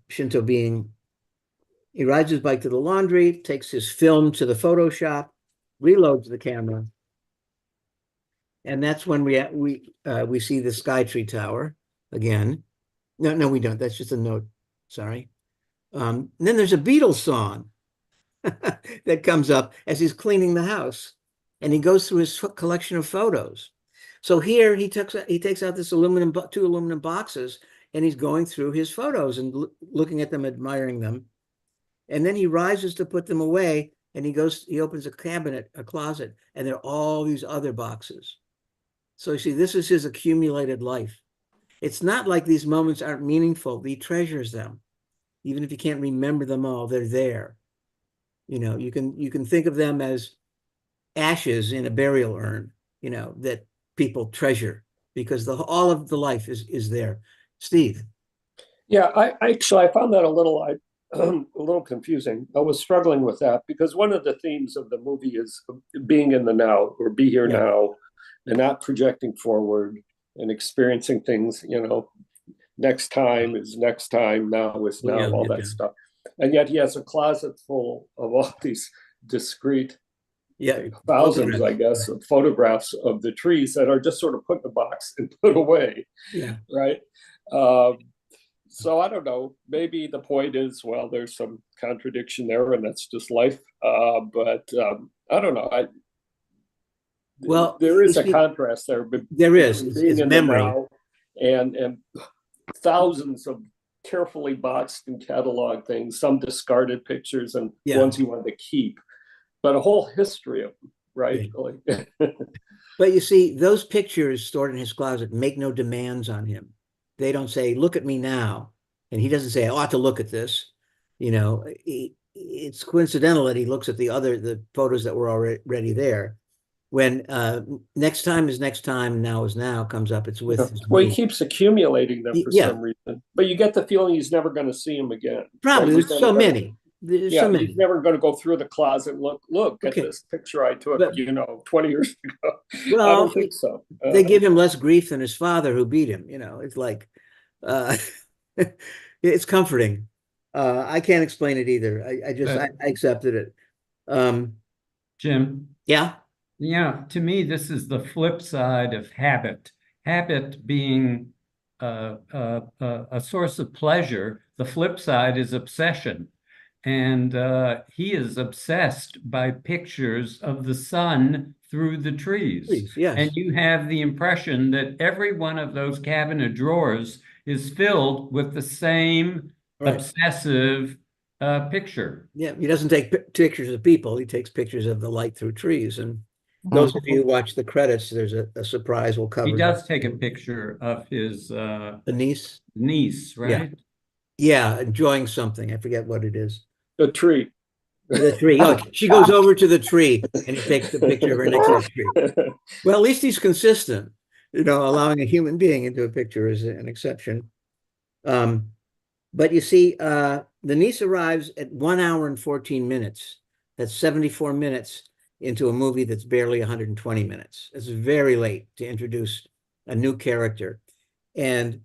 Shinto being. He rides his bike to the laundry, takes his film to the photo shop, reloads the camera. And that's when we see the Skytree Tower again. No, we don't. That's just a note. Sorry. And then there's a Beatles song that comes up as he's cleaning the house, and he goes through his collection of photos. So here he takes out this two aluminum boxes, and he's going through his photos and looking at them, admiring them. And then he rises to put them away, and he opens a closet, and there are all these other boxes. So you see, this is his accumulated life. It's not like these moments aren't meaningful. He treasures them. Even if you can't remember them all, they're there. You can think of them as ashes in a burial urn, that people treasure because all of the life is there. Steve. Yeah, I found that a little confusing. I was struggling with that because one of the themes of the movie is being in the now, or be here now, and not projecting forward and experiencing things, next time is next time, now is now, all that stuff. And yet he has a closet full of all these discrete, thousands, I guess, of photographs of the trees that are just sort of put in a box and put away. Yeah. Right. So I don't know, maybe the point is, well, there's some contradiction there and that's just life. But I don't know. Well, there is a contrast there. But there is. It's memory. And thousands of carefully boxed and cataloged things, some discarded pictures and ones you wanted to keep, but a whole history of them, right? Yeah. But you see, those pictures stored in his closet make no demands on him. They don't say, look at me now. And he doesn't say, I ought to look at this. It's coincidental that he looks at the photos that were already there. When next time is next time, now is now comes up, it's with he keeps accumulating them for some reason. But you get the feeling he's never going to see them again. Probably, right? there's so many. There's so many. He's never going to go through the closet and look at this picture I took, 20 years ago. Well, I don't think so. They give him less grief than his father who beat him. It's like, it's comforting. I can't explain it either. I accepted it. Jim? Yeah? Yeah, to me, this is the flip side of habit. Habit being a source of pleasure. The flip side is obsession. And he is obsessed by pictures of the sun through the trees. Yes. And you have the impression that every one of those cabinet drawers is filled with the same obsessive picture. Yeah, he doesn't take pictures of people. He takes pictures of the light through trees. And those of you who watch the credits, there's a surprise we'll cover. He does take a picture of his niece. Niece, right? Yeah, enjoying something. I forget what it is. The tree. The tree. Oh, she goes over to the tree and he takes the picture of her next to the tree. Well, at least he's consistent. Allowing a human being into a picture is an exception. But you see, the niece arrives at 1 hour and 14 minutes. That's 74 minutes into a movie that's barely 120 minutes. It's very late to introduce a new character. And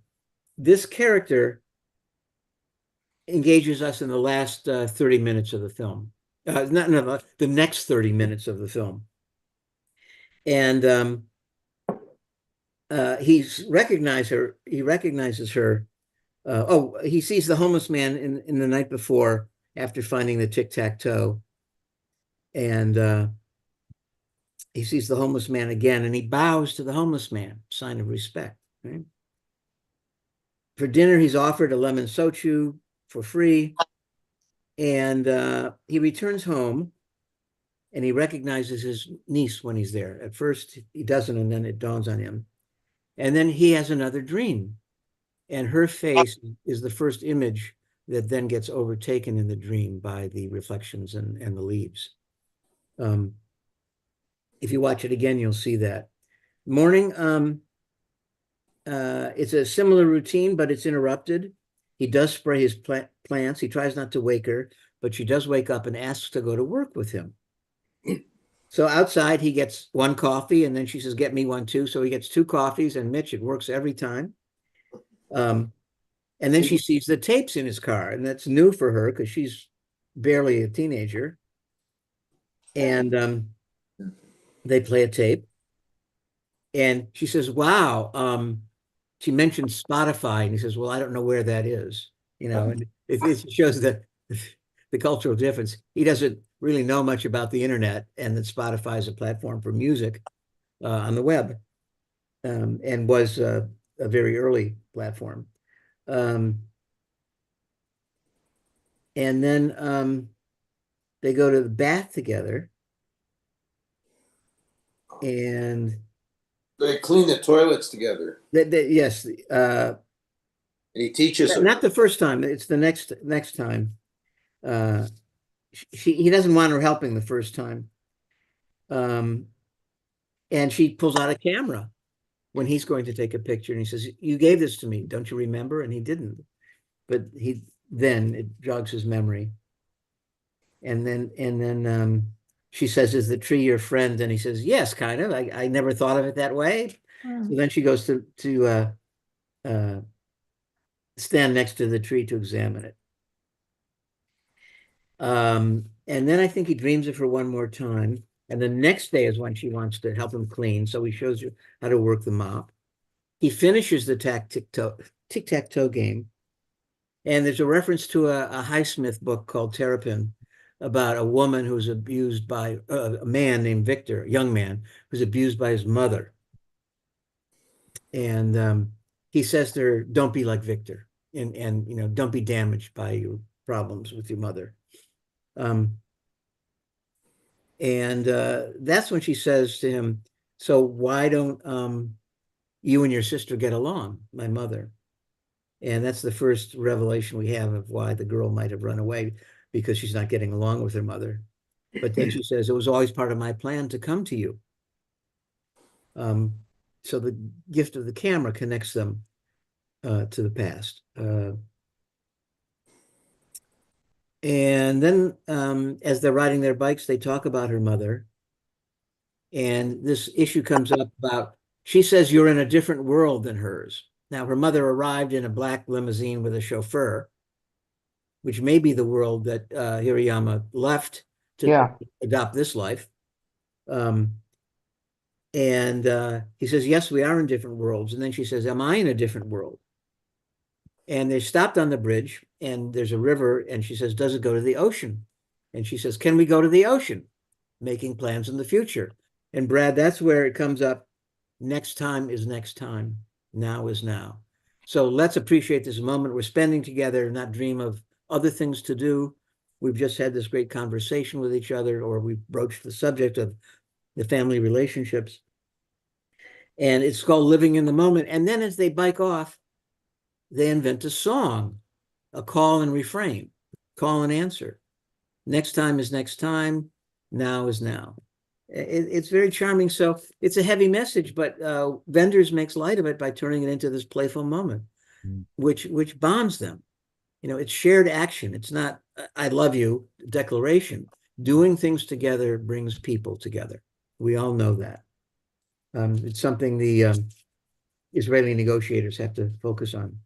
this character engages us in the last 30 minutes of the film. The next 30 minutes of the film. And he recognizes her. He sees the homeless man in the night before after finding the tic-tac-toe. And he sees the homeless man again, and he bows to the homeless man, sign of respect. Right? For dinner, he's offered a lemon soju for free. And he returns home, and he recognizes his niece when he's there. At first, he doesn't, and then it dawns on him. And then he has another dream, and her face is the first image that then gets overtaken in the dream by the reflections and the leaves. If you watch it again, you'll see that. Morning, it's a similar routine, but it's interrupted. He does spray his plants. He tries not to wake her, but she does wake up and asks to go to work with him. So outside, he gets one coffee, and then she says, get me one too. So he gets two coffees, and Mitch, it works every time. And then she sees the tapes in his car, and that's new for her because she's barely a teenager. And they play a tape, and she says, wow, she mentioned Spotify, and he says, well, I don't know where that is. And it shows that the cultural difference. He doesn't really know much about the internet, and that Spotify is a platform for music on the web, and was a very early platform. And then they go to the bath together, and They clean the toilets together. yes, And he teaches her. not the first time. It's the next time. He doesn't want her helping the first time. And she pulls out a camera when he's going to take a picture, and he says, you gave this to me, don't you remember? And he didn't, but then it jogs his memory. And then she says, is the tree your friend? And he says, yes, kind of. I never thought of it that way. So then she goes to stand next to the tree to examine it. And then I think he dreams of her one more time. And the next day is when she wants to help him clean. So he shows you how to work the mop. He finishes the tic-tac-toe game. And there's a reference to a Highsmith book called Terrapin about a woman who's abused by a man named Victor, a young man who's abused by his mother. And he says to her, don't be like Victor, and don't be damaged by your problems with your mother. And that's when she says to him, so why don't you and your sister get along, my mother? And that's the first revelation we have of why the girl might have run away, because she's not getting along with her mother. But then she says, it was always part of my plan to come to you. So the gift of the camera connects them to the past. And then as they're riding their bikes, they talk about her mother. And this issue comes up about, she says, you're in a different world than hers. Now, her mother arrived in a black limousine with a chauffeur, which may be the world that Hirayama left to adopt this life. And he says, yes, we are in different worlds. And then she says, am I in a different world? And they stopped on the bridge, and there's a river, and she says, does it go to the ocean? And she says, can we go to the ocean? Making plans in the future. And Brad, that's where it comes up. Next time is next time. Now is now. So let's appreciate this moment we're spending together, not dream of other things to do. We've just had this great conversation with each other, or we've broached the subject of the family relationships. And it's called Living in the Moment. And then as they bike off, they invent a song, a call and refrain, call and answer. Next time is next time. Now is now. It's very charming. So it's a heavy message, but Wenders makes light of it by turning it into this playful moment, which bonds them. It's shared action. It's not, I love you declaration. Doing things together brings people together. We all know that. It's something the Israeli negotiators have to focus on.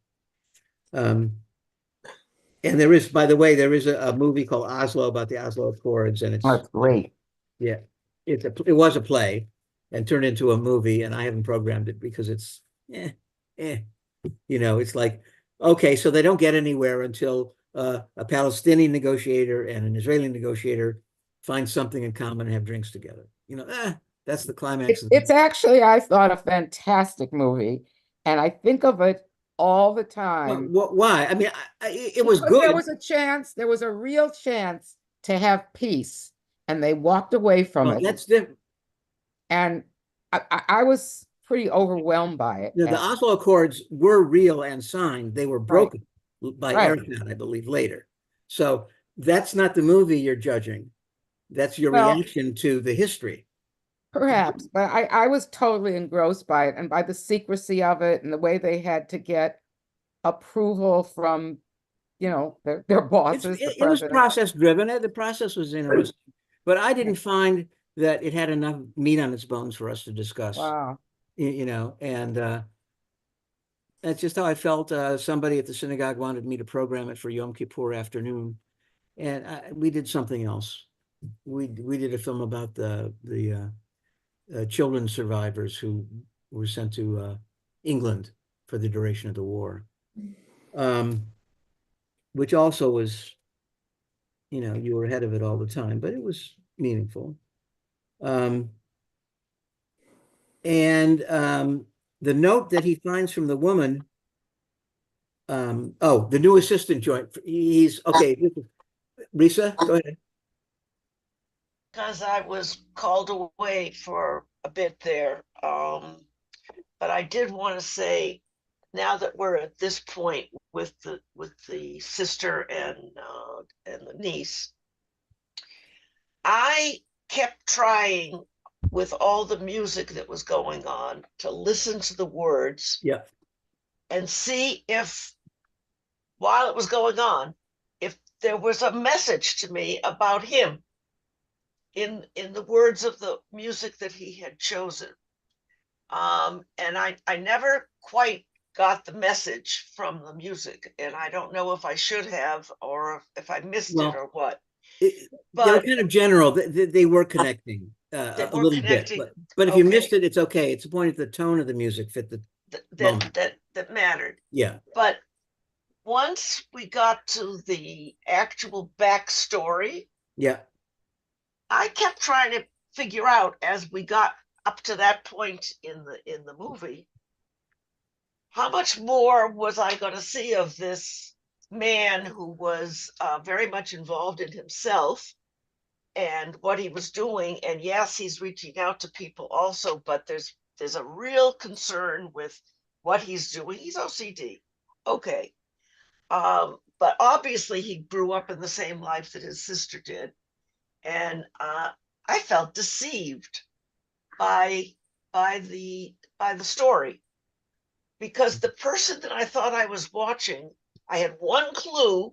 And there is, by the way, there is a movie called Oslo about the Oslo Accords, and it's That's great. yeah, it was a play and turned into a movie, and I haven't programmed it because it's it's like, okay, so they don't get anywhere until a Palestinian negotiator and an Israeli negotiator find something in common and have drinks together. That's the climax of the It's actually, I thought, a fantastic movie, and I think of it all the time. Why? I mean, it was Because there good. was a chance, there was a real chance to have peace, and they walked away from Well, it. that's different. And I was pretty overwhelmed by it. The Oslo Accords were real and signed. They were broken by Right. Arafat, I believe, later. So that's not the movie you're judging. That's your Well, reaction to the history. Perhaps, but I was totally engrossed by it and by the secrecy of it and the way they had to get approval from, their bosses, the It was president. process driven. The process was interesting, but I didn't find that it had enough meat on its bones for us to discuss. Wow. And that's just how I felt. Somebody at the synagogue wanted me to program it for Yom Kippur afternoon, and we did something else. We did a film about the children survivors who were sent to England for the duration of the war, which also was, you were ahead of it all the time, but it was meaningful. The note that he finds from the woman, the new assistant joint, he's okay. Risa, go ahead. Because I was called away for a bit there. But I did want to say, now that we're at this point with the sister and the niece, I kept trying with all the music that was going on to listen to the words, and see if, while it was going on, if there was a message to me about him in the words of the music that he had chosen. And I never quite got the message from the music, and I don't know if I should have, or if I missed it or what. They were kind of general. They were connecting a little bit, but if you missed it, it's okay. It's the point that the tone of the music fit the moment. That mattered. Yeah. But once we got to the actual backstory, I kept trying to figure out, as we got up to that point in the movie, how much more was I going to see of this man who was very much involved in himself and what he was doing. And yes, he's reaching out to people also, but there's a real concern with what he's doing. He's OCD. Okay. But obviously he grew up in the same life that his sister did. And I felt deceived by the story, because the person that I thought I was watching, I had one clue,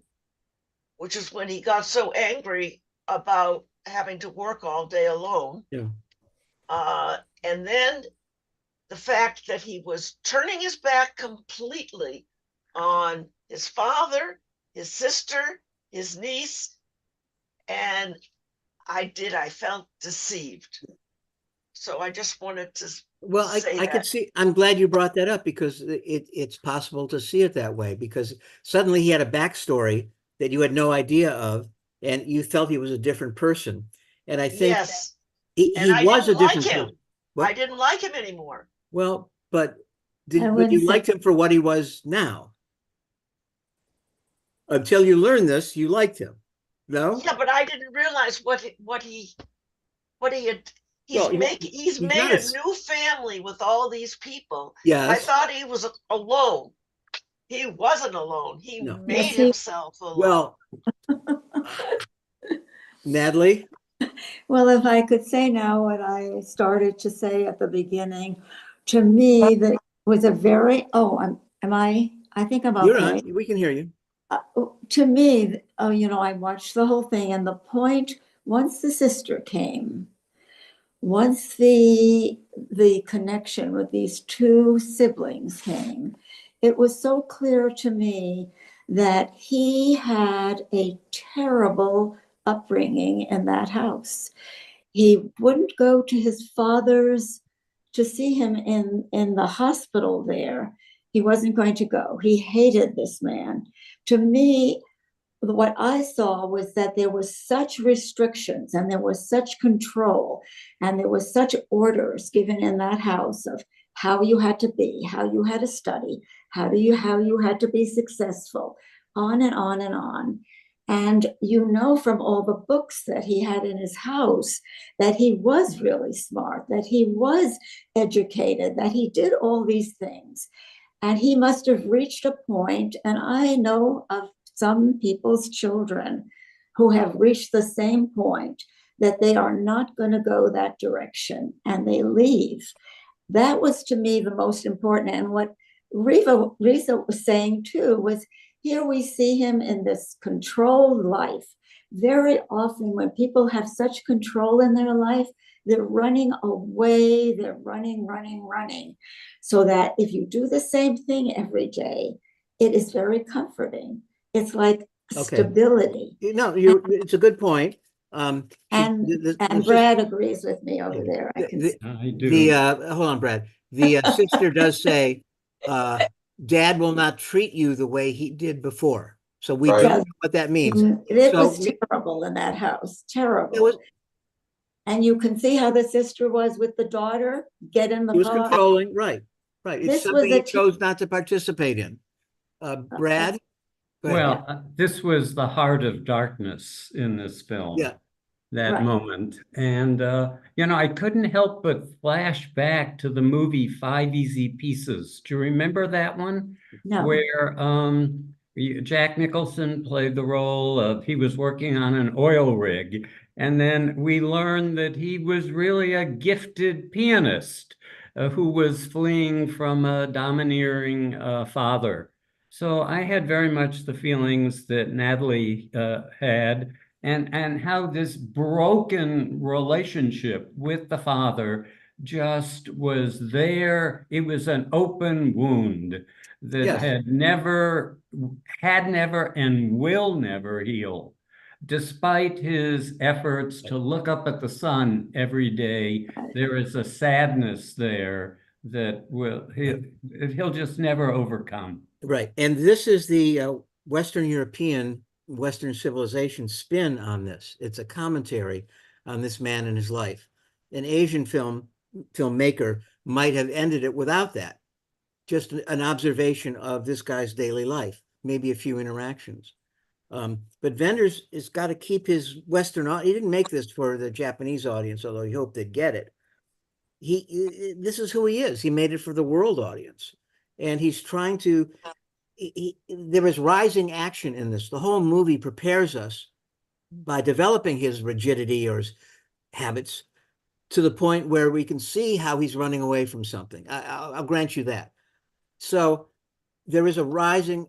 which is when he got so angry about having to work all day alone. And then the fact that he was turning his back completely on his father, his sister, his niece, and I felt deceived. So I just wanted to I could see, I'm glad you brought that up, because it's possible to see it that way, because suddenly he had a backstory that you had no idea of, and you felt he was a different person. And I think he was a different person. I didn't like him anymore. Well, but you liked him for what he was now? Until you learned this, you liked him. No? Yeah, but I didn't realize what he had. He's made a new family with all these people. Yes. I thought he was alone. He wasn't alone. He made himself alone. Well, Natalie? Well, if I could say now what I started to say at the beginning, to me, that was a very, I think I'm okay. You're on. We can hear you. To me, I watched the whole thing, and the point, once the sister came, once the connection with these two siblings came, it was so clear to me that he had a terrible upbringing in that house. He wouldn't go to his father's to see him in the hospital there. He wasn't going to go. He hated this man. To me, what I saw was that there was such restrictions and there was such control and there was such orders given in that house of how you had to be, how you had to study, how you had to be successful, on and on and on. And you know from all the books that he had in his house that he was really smart, that he was educated, that he did all these things. And he must have reached a point, and I know of some people's children who have reached the same point that they are not going to go that direction and they leave. That was to me the most important. And what Risa was saying too was here we see him in this controlled life. Very often when people have such control in their life, they're running away, they're running. So that if you do the same thing every day, it is very comforting. It's like stability. No, it's a good point. And Brad agrees with me over there. I do. Hold on, Brad. The sister does say, Dad will not treat you the way he did before. So we do know what that means. It was terrible in that house. Terrible. And you can see how the sister was with the daughter. Get in the car. He was controlling, right. It's something he chose not to participate in. Brad? Well, this was the heart of darkness in this film. Yeah. That moment. And, I couldn't help but flash back to the movie 5 Easy Pieces. Do you remember that one? No. Where Jack Nicholson played the role of, he was working on an oil rig. And then we learned that he was really a gifted pianist who was fleeing from a domineering father. So I had very much the feelings that Natalie had, and how this broken relationship with the father just was there. It was an open wound that had never and will never heal, despite his efforts to look up at the sun every day. There is a sadness there that he'll just never overcome. Right. And this is the Western European, Western civilization spin on this. It's a commentary on this man and his life. An Asian filmmaker might have ended it without that. Just an observation of this guy's daily life, maybe a few interactions. But Wenders has got to keep his Western, he didn't make this for the Japanese audience, although he hoped they'd get it. This is who he is. He made it for the world audience. And he's trying to, there is rising action in this. The whole movie prepares us by developing his rigidity or his habits to the point where we can see how he's running away from something. I'll grant you that. So there is a rising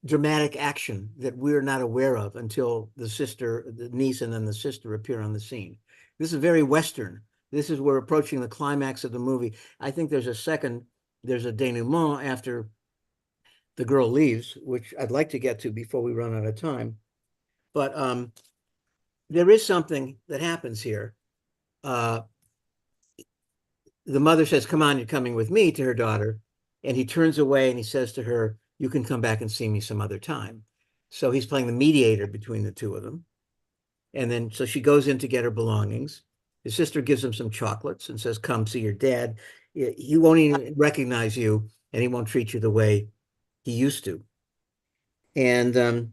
dramatic action that we're not aware of until the niece and then the sister appear on the scene. This is very Western. This is, we're approaching the climax of the movie. I think there's a denouement after the girl leaves, which I'd like to get to before we run out of time. But there is something that happens here. The mother says, "Come on, you're coming with me," to her daughter. And he turns away and he says to her, "You can come back and see me some other time." So he's playing the mediator between the two of them. And then, so she goes in to get her belongings. His sister gives him some chocolates and says, "Come see your dad. He won't even recognize you and he won't treat you the way he used to." And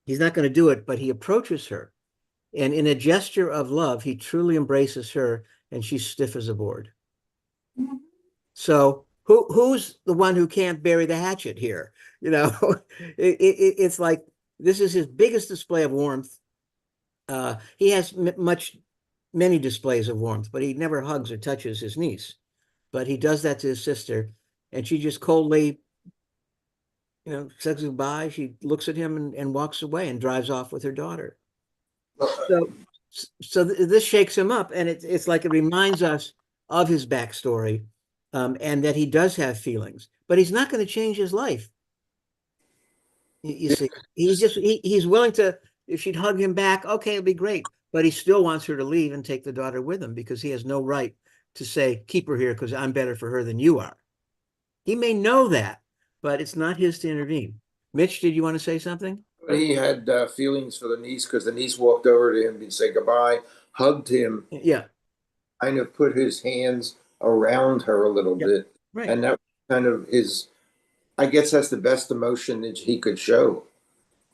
he's not going to do it, but he approaches her. And in a gesture of love, he truly embraces her and she's stiff as a board. So who's the one who can't bury the hatchet here? It's like, this is his biggest display of warmth. He has many displays of warmth, but he never hugs or touches his niece. But he does that to his sister, and she just coldly, says goodbye. She looks at him and walks away and drives off with her daughter. So this shakes him up, and it's like it reminds us of his backstory, and that he does have feelings, but he's not going to change his life. You see, he's willing to, if she'd hug him back, okay, it'd be great. But he still wants her to leave and take the daughter with him because he has no right to say, keep her here because I'm better for her than you are. He may know that, but it's not his to intervene. Mitch, did you want to say something? He had feelings for the niece because the niece walked over to him and said goodbye, hugged him, Yeah. kind of put his hands around her a little bit. Right. And that kind of is, I guess that's the best emotion that he could show.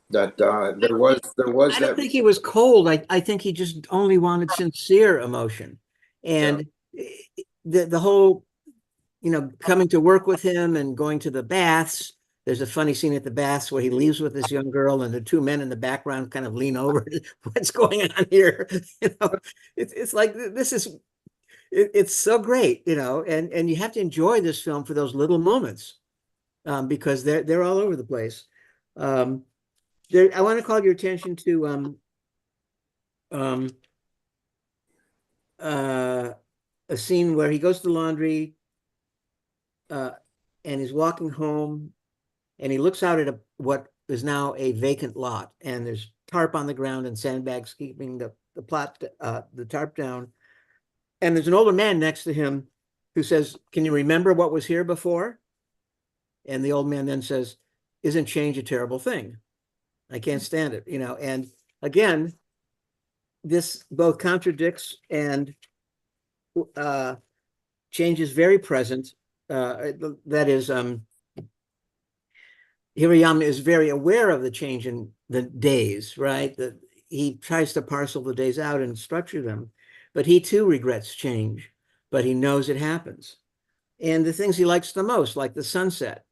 That there was I don't that. think he was cold. I think he just only wanted sincere emotion. And the whole, coming to work with him and going to the baths. There's a funny scene at the baths where he leaves with this young girl and the two men in the background kind of lean over. What's going on here? It's like this is it's so great, and you have to enjoy this film for those little moments, because they're all over the place. I want to call your attention to a scene where he goes to the laundry, and he's walking home, and he looks out at what is now a vacant lot, and there's tarp on the ground and sandbags keeping the tarp down. And there's an older man next to him who says, "Can you remember what was here before?" And the old man then says, "Isn't change a terrible thing? I can't stand it." And again, this both contradicts and change is very present. That is, Hirayama is very aware of the change in the days, right? That he tries to parcel the days out and structure them, but he too regrets change, but he knows it happens. And the things he likes the most, like the sunset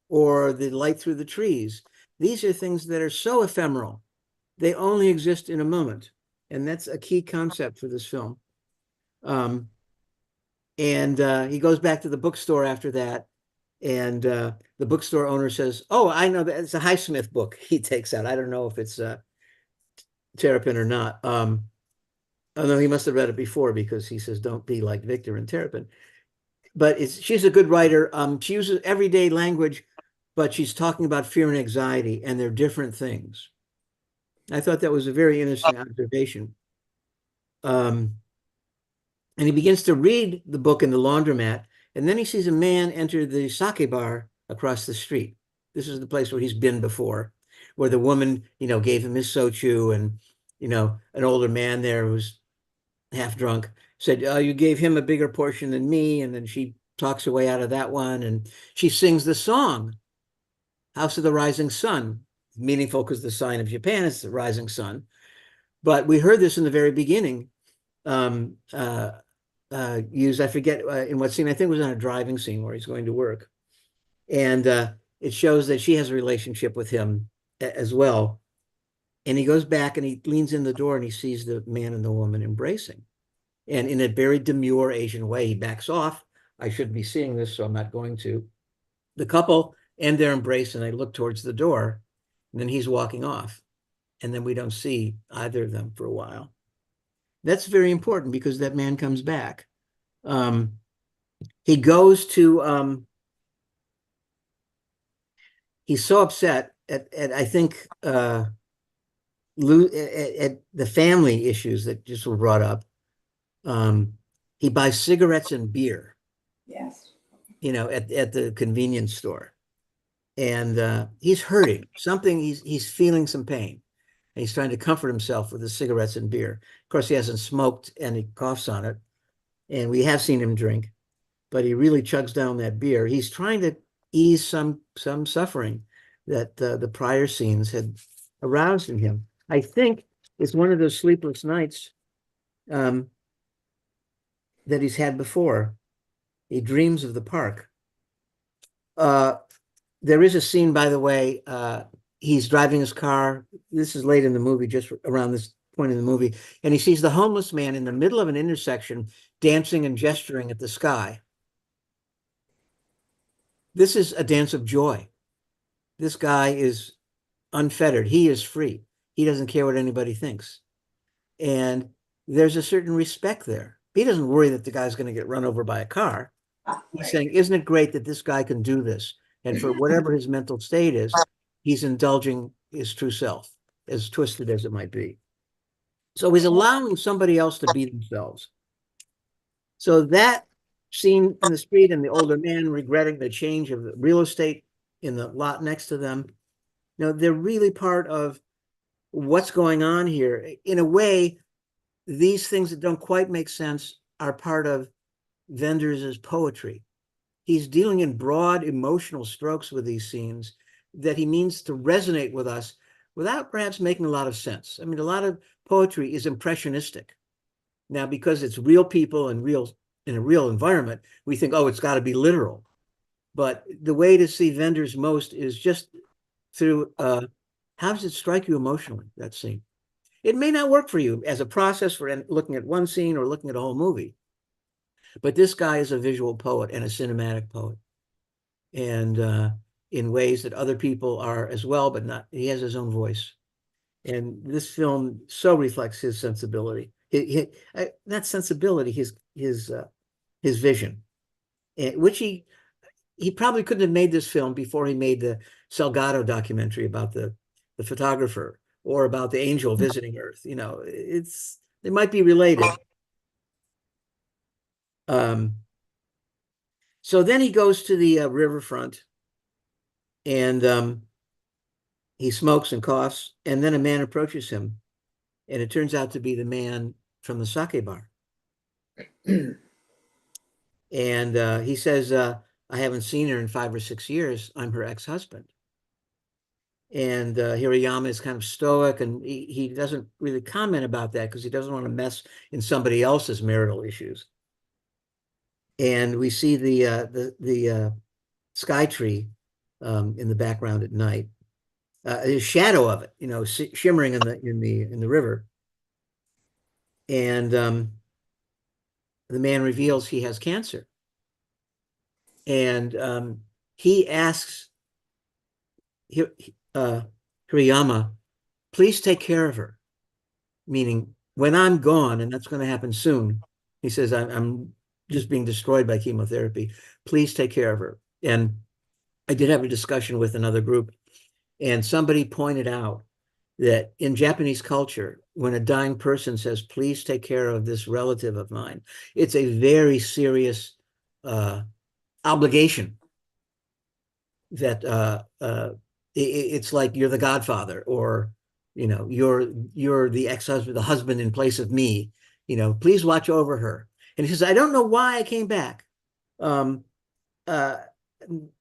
or the light through the trees, these are things that are so ephemeral. They only exist in a moment. And that's a key concept for this film. And he goes back to the bookstore after that. And the bookstore owner says, "Oh, I know that it's a Highsmith book." He takes out. I don't know if it's Terrapin or not. Although he must have read it before, because he says, "Don't be like Victor and Terrapin." But she's a good writer. She uses everyday language, but she's talking about fear and anxiety, and they're different things. I thought that was a very interesting observation. And he begins to read the book in the laundromat, and then he sees a man enter the sake bar across the street. This is the place where he's been before, where the woman, gave him his sochu, and, an older man there who's half drunk said, "Oh, you gave him a bigger portion than me." And then she talks her way out of that one, and she sings the song, House of the Rising Sun. Meaningful because the sign of Japan is the rising sun. But we heard this in the very beginning, used, I forget in what scene, I think it was in a driving scene where he's going to work. And it shows that she has a relationship with him as well. And he goes back and he leans in the door and he sees the man and the woman embracing. And in a very demure Asian way, he backs off. I shouldn't be seeing this, so I'm not going to. The couple end their embrace and they look towards the door, and then he's walking off. And then we don't see either of them for a while. That's very important because that man comes back. He goes to, he's so upset at I think, at the family issues that just were brought up. He buys cigarettes and beer. Yes. At the convenience store. And he's hurting. He's feeling some pain. And he's trying to comfort himself with the cigarettes and beer. Of course, he hasn't smoked and he coughs on it. And we have seen him drink, but he really chugs down that beer. He's trying to ease some suffering that the prior scenes had aroused in him. I think it's one of those sleepless nights that he's had before. He dreams of the park. There is a scene, by the way, he's driving his car. This is late in the movie, just around this point in the movie. And he sees the homeless man in the middle of an intersection dancing and gesturing at the sky. This is a dance of joy. This guy is unfettered. He is free. He doesn't care what anybody thinks. And there's a certain respect there. He doesn't worry that the guy's going to get run over by a car. he's saying, isn't it great that this guy can do this? And for whatever his mental state is, he's indulging his true self, as twisted as it might be. So he's allowing somebody else to be themselves. So that scene in the street and the older man regretting the change of the real estate in the lot next to them, they're really part of what's going on here. In a way, these things that don't quite make sense are part of Wenders' poetry. He's dealing in broad emotional strokes with these scenes that he means to resonate with us without perhaps making a lot of sense. I mean, a lot of poetry is impressionistic. Now, because it's real people and in a real environment, we think, oh, it's got to be literal. But the way to see Wenders most is just through how does it strike you emotionally, that scene? It may not work for you as a process for looking at one scene or looking at a whole movie. But this guy is a visual poet and a cinematic poet. And in ways that other people are as well, but not, he has his own voice. And this film so reflects his sensibility. Not sensibility, his vision, which he probably couldn't have made this film before he made the Salgado documentary about the photographer or about the angel visiting Earth. They might be related. So then he goes to the riverfront and he smokes and coughs, and then a man approaches him, and it turns out to be the man from the sake bar. And he says, I haven't seen her in 5 or 6 years. I'm her ex-husband. And Hirayama is kind of stoic, and he doesn't really comment about that because he doesn't want to mess in somebody else's marital issues. And we see the sky tree in the background at night. There's a shadow of it, shimmering in the river. And the man reveals he has cancer. And he asks Hirayama, please take care of her. Meaning, when I'm gone, and that's going to happen soon, he says, I'm just being destroyed by chemotherapy. Please take care of her. And I did have a discussion with another group, and somebody pointed out that in Japanese culture, when a dying person says, please take care of this relative of mine, it's a very serious obligation that it's like you're the godfather, or you're the ex-husband, the husband in place of me, please watch over her. And he says, I don't know why I came back.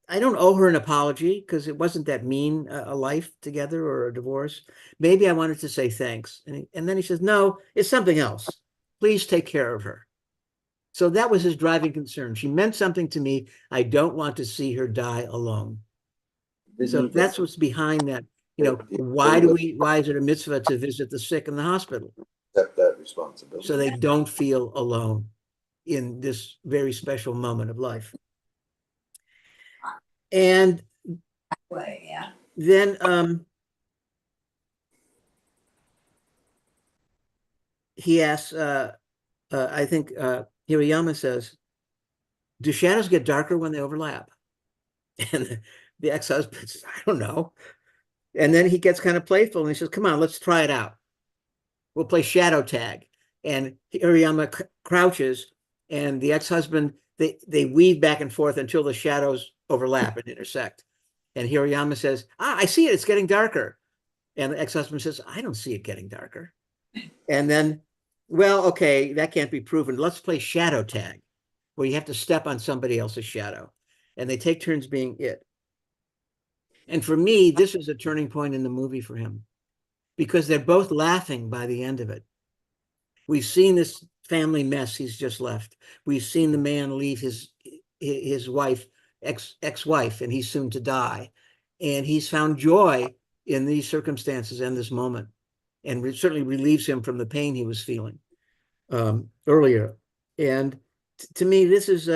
I don't owe her an apology because it wasn't that mean a life together or a divorce. Maybe I wanted to say thanks. And then he says, no, it's something else. Please take care of her. So that was his driving concern. She meant something to me. I don't want to see her die alone. So that's what's behind that. Why is it a mitzvah to visit the sick in the hospital? Accept that responsibility. So they don't feel alone in this very special moment of life. And then he asks, I think Hirayama says, do shadows get darker when they overlap? And the ex-husband says, I don't know. And then he gets kind of playful and he says, come on, let's try it out. We'll play shadow tag. And Hirayama crouches, and the ex-husband, they weave back and forth until the shadows overlap and intersect. And Hirayama says, I see it, it's getting darker. And the ex-husband says, I don't see it getting darker. And then, well, okay, that can't be proven. Let's play shadow tag, where you have to step on somebody else's shadow. And they take turns being it. And for me, this is a turning point in the movie for him, because they're both laughing by the end of it. We've seen this family mess he's just left. We've seen the man leave his wife, ex-wife, and he's soon to die. And he's found joy in these circumstances and this moment, and it certainly relieves him from the pain he was feeling earlier. And to me, this is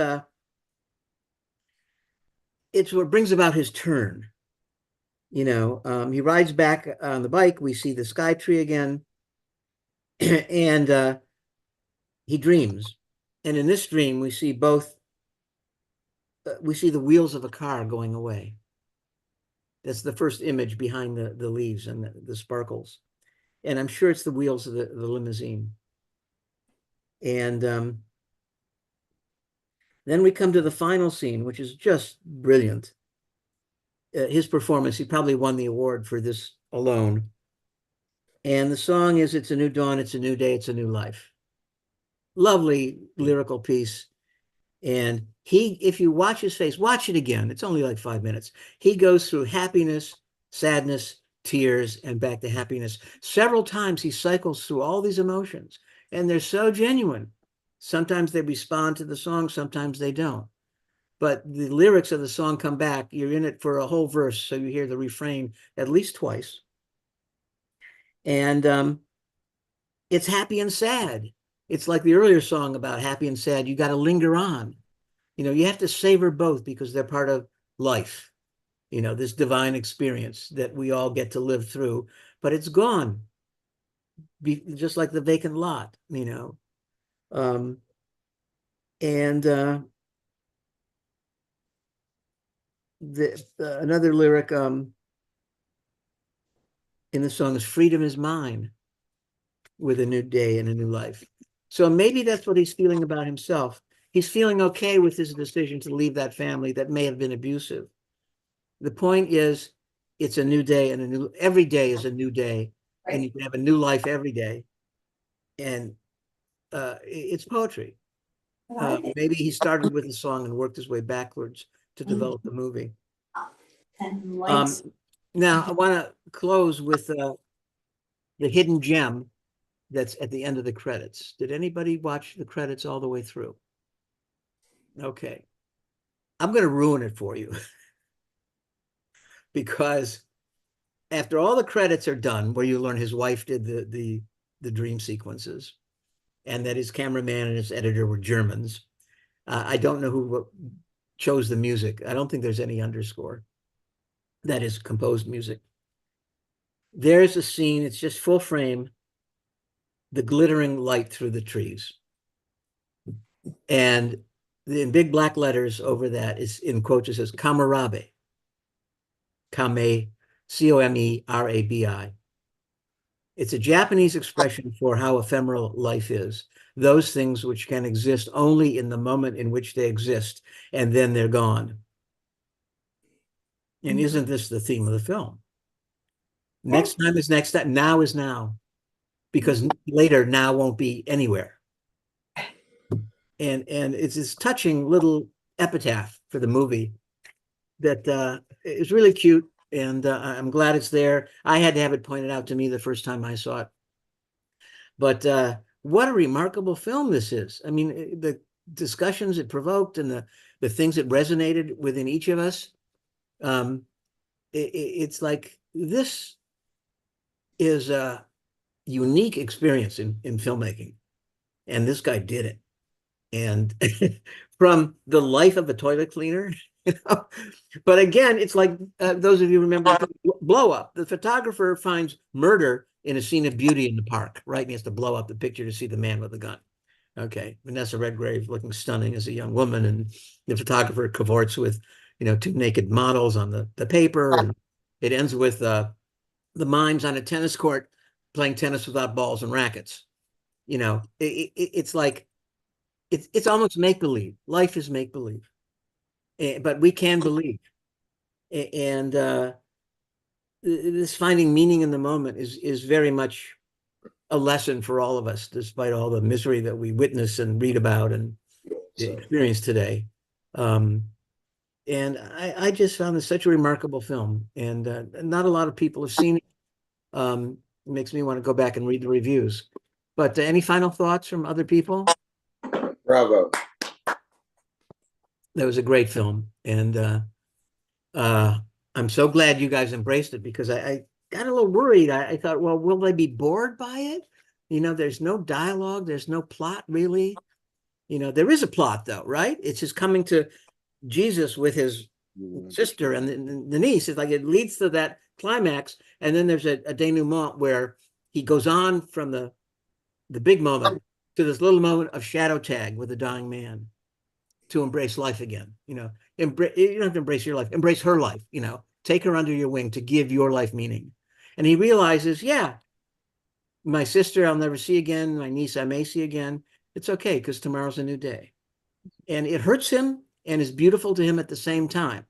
it's what brings about his turn. He rides back on the bike. We see the sky tree again, and he dreams. And in this dream, we see both we see the wheels of a car going away. That's the first image behind the leaves and the sparkles. And I'm sure it's the wheels of the limousine. And then we come to the final scene, which is just brilliant. His performance, he probably won the award for this alone. And the song is, "It's a new dawn, it's a new day, it's a new life." Lovely lyrical piece. And if you watch his face, watch it again. It's only like 5 minutes. He goes through happiness, sadness, tears, and back to happiness. Several times he cycles through all these emotions, and they're so genuine. Sometimes they respond to the song, sometimes they don't. But the lyrics of the song come back. You're in it for a whole verse, so you hear the refrain at least twice. And it's happy and sad. It's like the earlier song about happy and sad. You got to linger on. You have to savor both because they're part of life. This divine experience that we all get to live through, but it's gone. Just like the vacant lot, another lyric in the song is, "Freedom is mine with a new day and a new life." So maybe that's what he's feeling about himself. He's feeling okay with his decision to leave that family that may have been abusive. The point is, it's a new day, and every day is a new day, and you can have a new life every day. And it's poetry. Maybe he started with a song and worked his way backwards to develop the movie. Now, I want to close with the hidden gem that's at the end of the credits. Did anybody watch the credits all the way through? Okay. I'm going to ruin it for you because after all the credits are done, where you learn his wife did the dream sequences and that his cameraman and his editor were Germans. I don't know who chose the music. I don't think there's any underscore. That is composed music. There's a scene, it's just full frame, the glittering light through the trees. And in big black letters over that is, in quotes, it says "Kamerabi." Kame, Comerabi. It's a Japanese expression for how ephemeral life is. Those things which can exist only in the moment in which they exist, and then they're gone. And isn't this the theme of the film? Next time is next time. Now is now. Because later, now won't be anywhere. And it's this touching little epitaph for the movie that is really cute. And I'm glad it's there. I had to have it pointed out to me the first time I saw it. But what a remarkable film this is. I mean, the discussions it provoked and the things that resonated within each of us. It's like, this is a unique experience in filmmaking. And this guy did it. And from the life of a toilet cleaner, but again, it's like those of you remember Blow Up. The photographer finds murder in a scene of beauty in the park, right? And he has to blow up the picture to see the man with the gun. Okay, Vanessa Redgrave looking stunning as a young woman, and the photographer cavorts with, two naked models on the paper, and it ends with the mimes on a tennis court playing tennis without balls and rackets. It's like, it's almost make-believe. Life is make-believe, but we can believe. And this finding meaning in the moment is very much a lesson for all of us, despite all the misery that we witness and read about and experience today. And I just found this such a remarkable film, and not a lot of people have seen it. It makes me want to go back and read the reviews. But any final thoughts from other people? Bravo. That was a great film. And I'm so glad you guys embraced it, because I got a little worried. I thought, well, will they be bored by it? There's no dialogue. There's no plot, really. There is a plot, though, right? It's his coming to Jesus with his sister and the niece. It's like it leads to that climax. And then there's a denouement where he goes on from the big moment to this little moment of shadow tag with a dying man to embrace life again. embrace, you don't have to embrace your life, embrace her life, take her under your wing to give your life meaning. And he realizes, yeah, my sister I'll never see again, my niece I may see again. It's okay, because tomorrow's a new day. And it hurts him and is beautiful to him at the same time.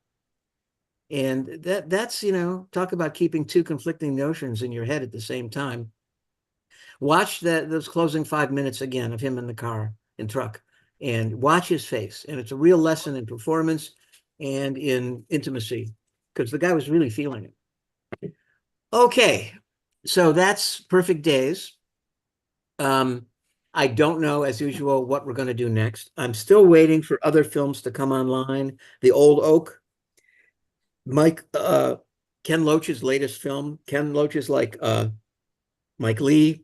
And that's, talk about keeping two conflicting notions in your head at the same time. Watch those closing 5 minutes again of him in the car and truck, and watch his face. And it's a real lesson in performance and in intimacy, because the guy was really feeling it. Okay, so that's Perfect Days. I don't know, as usual, what we're going to do next. I'm still waiting for other films to come online. The Old Oak, Ken Loach's latest film. Ken Loach is like Mike Leigh,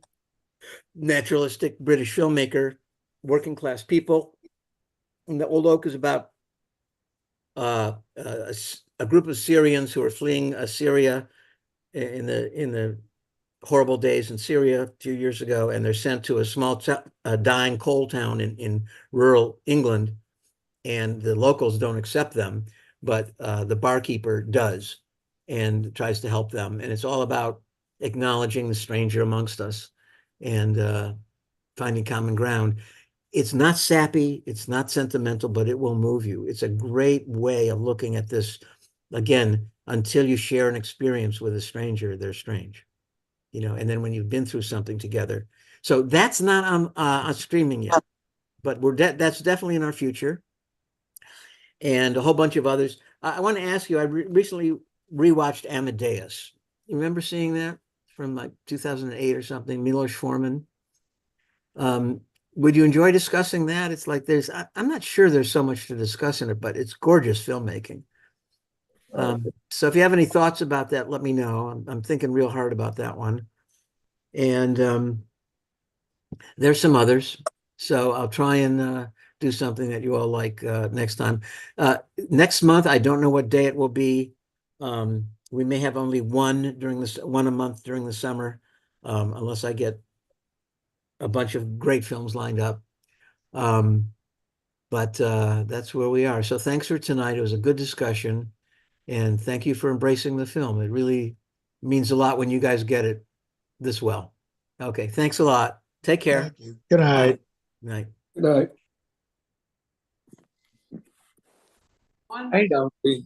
naturalistic British filmmaker, working class people. And The Old Oak is about a group of Syrians who are fleeing Syria in the horrible days in Syria a few years ago, and they're sent to a small dying coal town in rural England, and the locals don't accept them, but the barkeeper does and tries to help them. And it's all about acknowledging the stranger amongst us and finding common ground. It's not sappy, it's not sentimental, but it will move you. It's a great way of looking at this. Again, until you share an experience with a stranger, they're strange, and then when you've been through something together. So that's not on streaming yet, but that's definitely in our future. And a whole bunch of others. I want to ask you, I recently rewatched Amadeus. You remember seeing that from like 2008 or something, Milos Forman? Would you enjoy discussing that? It's like I'm not sure there's so much to discuss in it, but it's gorgeous filmmaking. So if you have any thoughts about that, let me know. I'm thinking real hard about that one. And there's some others. So I'll try and do something that you all like next time. Next month, I don't know what day it will be. We may have only one a month during the summer, unless I get a bunch of great films lined up. But that's where we are. So thanks for tonight. It was a good discussion. And thank you for embracing the film. It really means a lot when you guys get it this well. Okay, thanks a lot. Take care. Thank you. Good night. Night. Good night. I don't think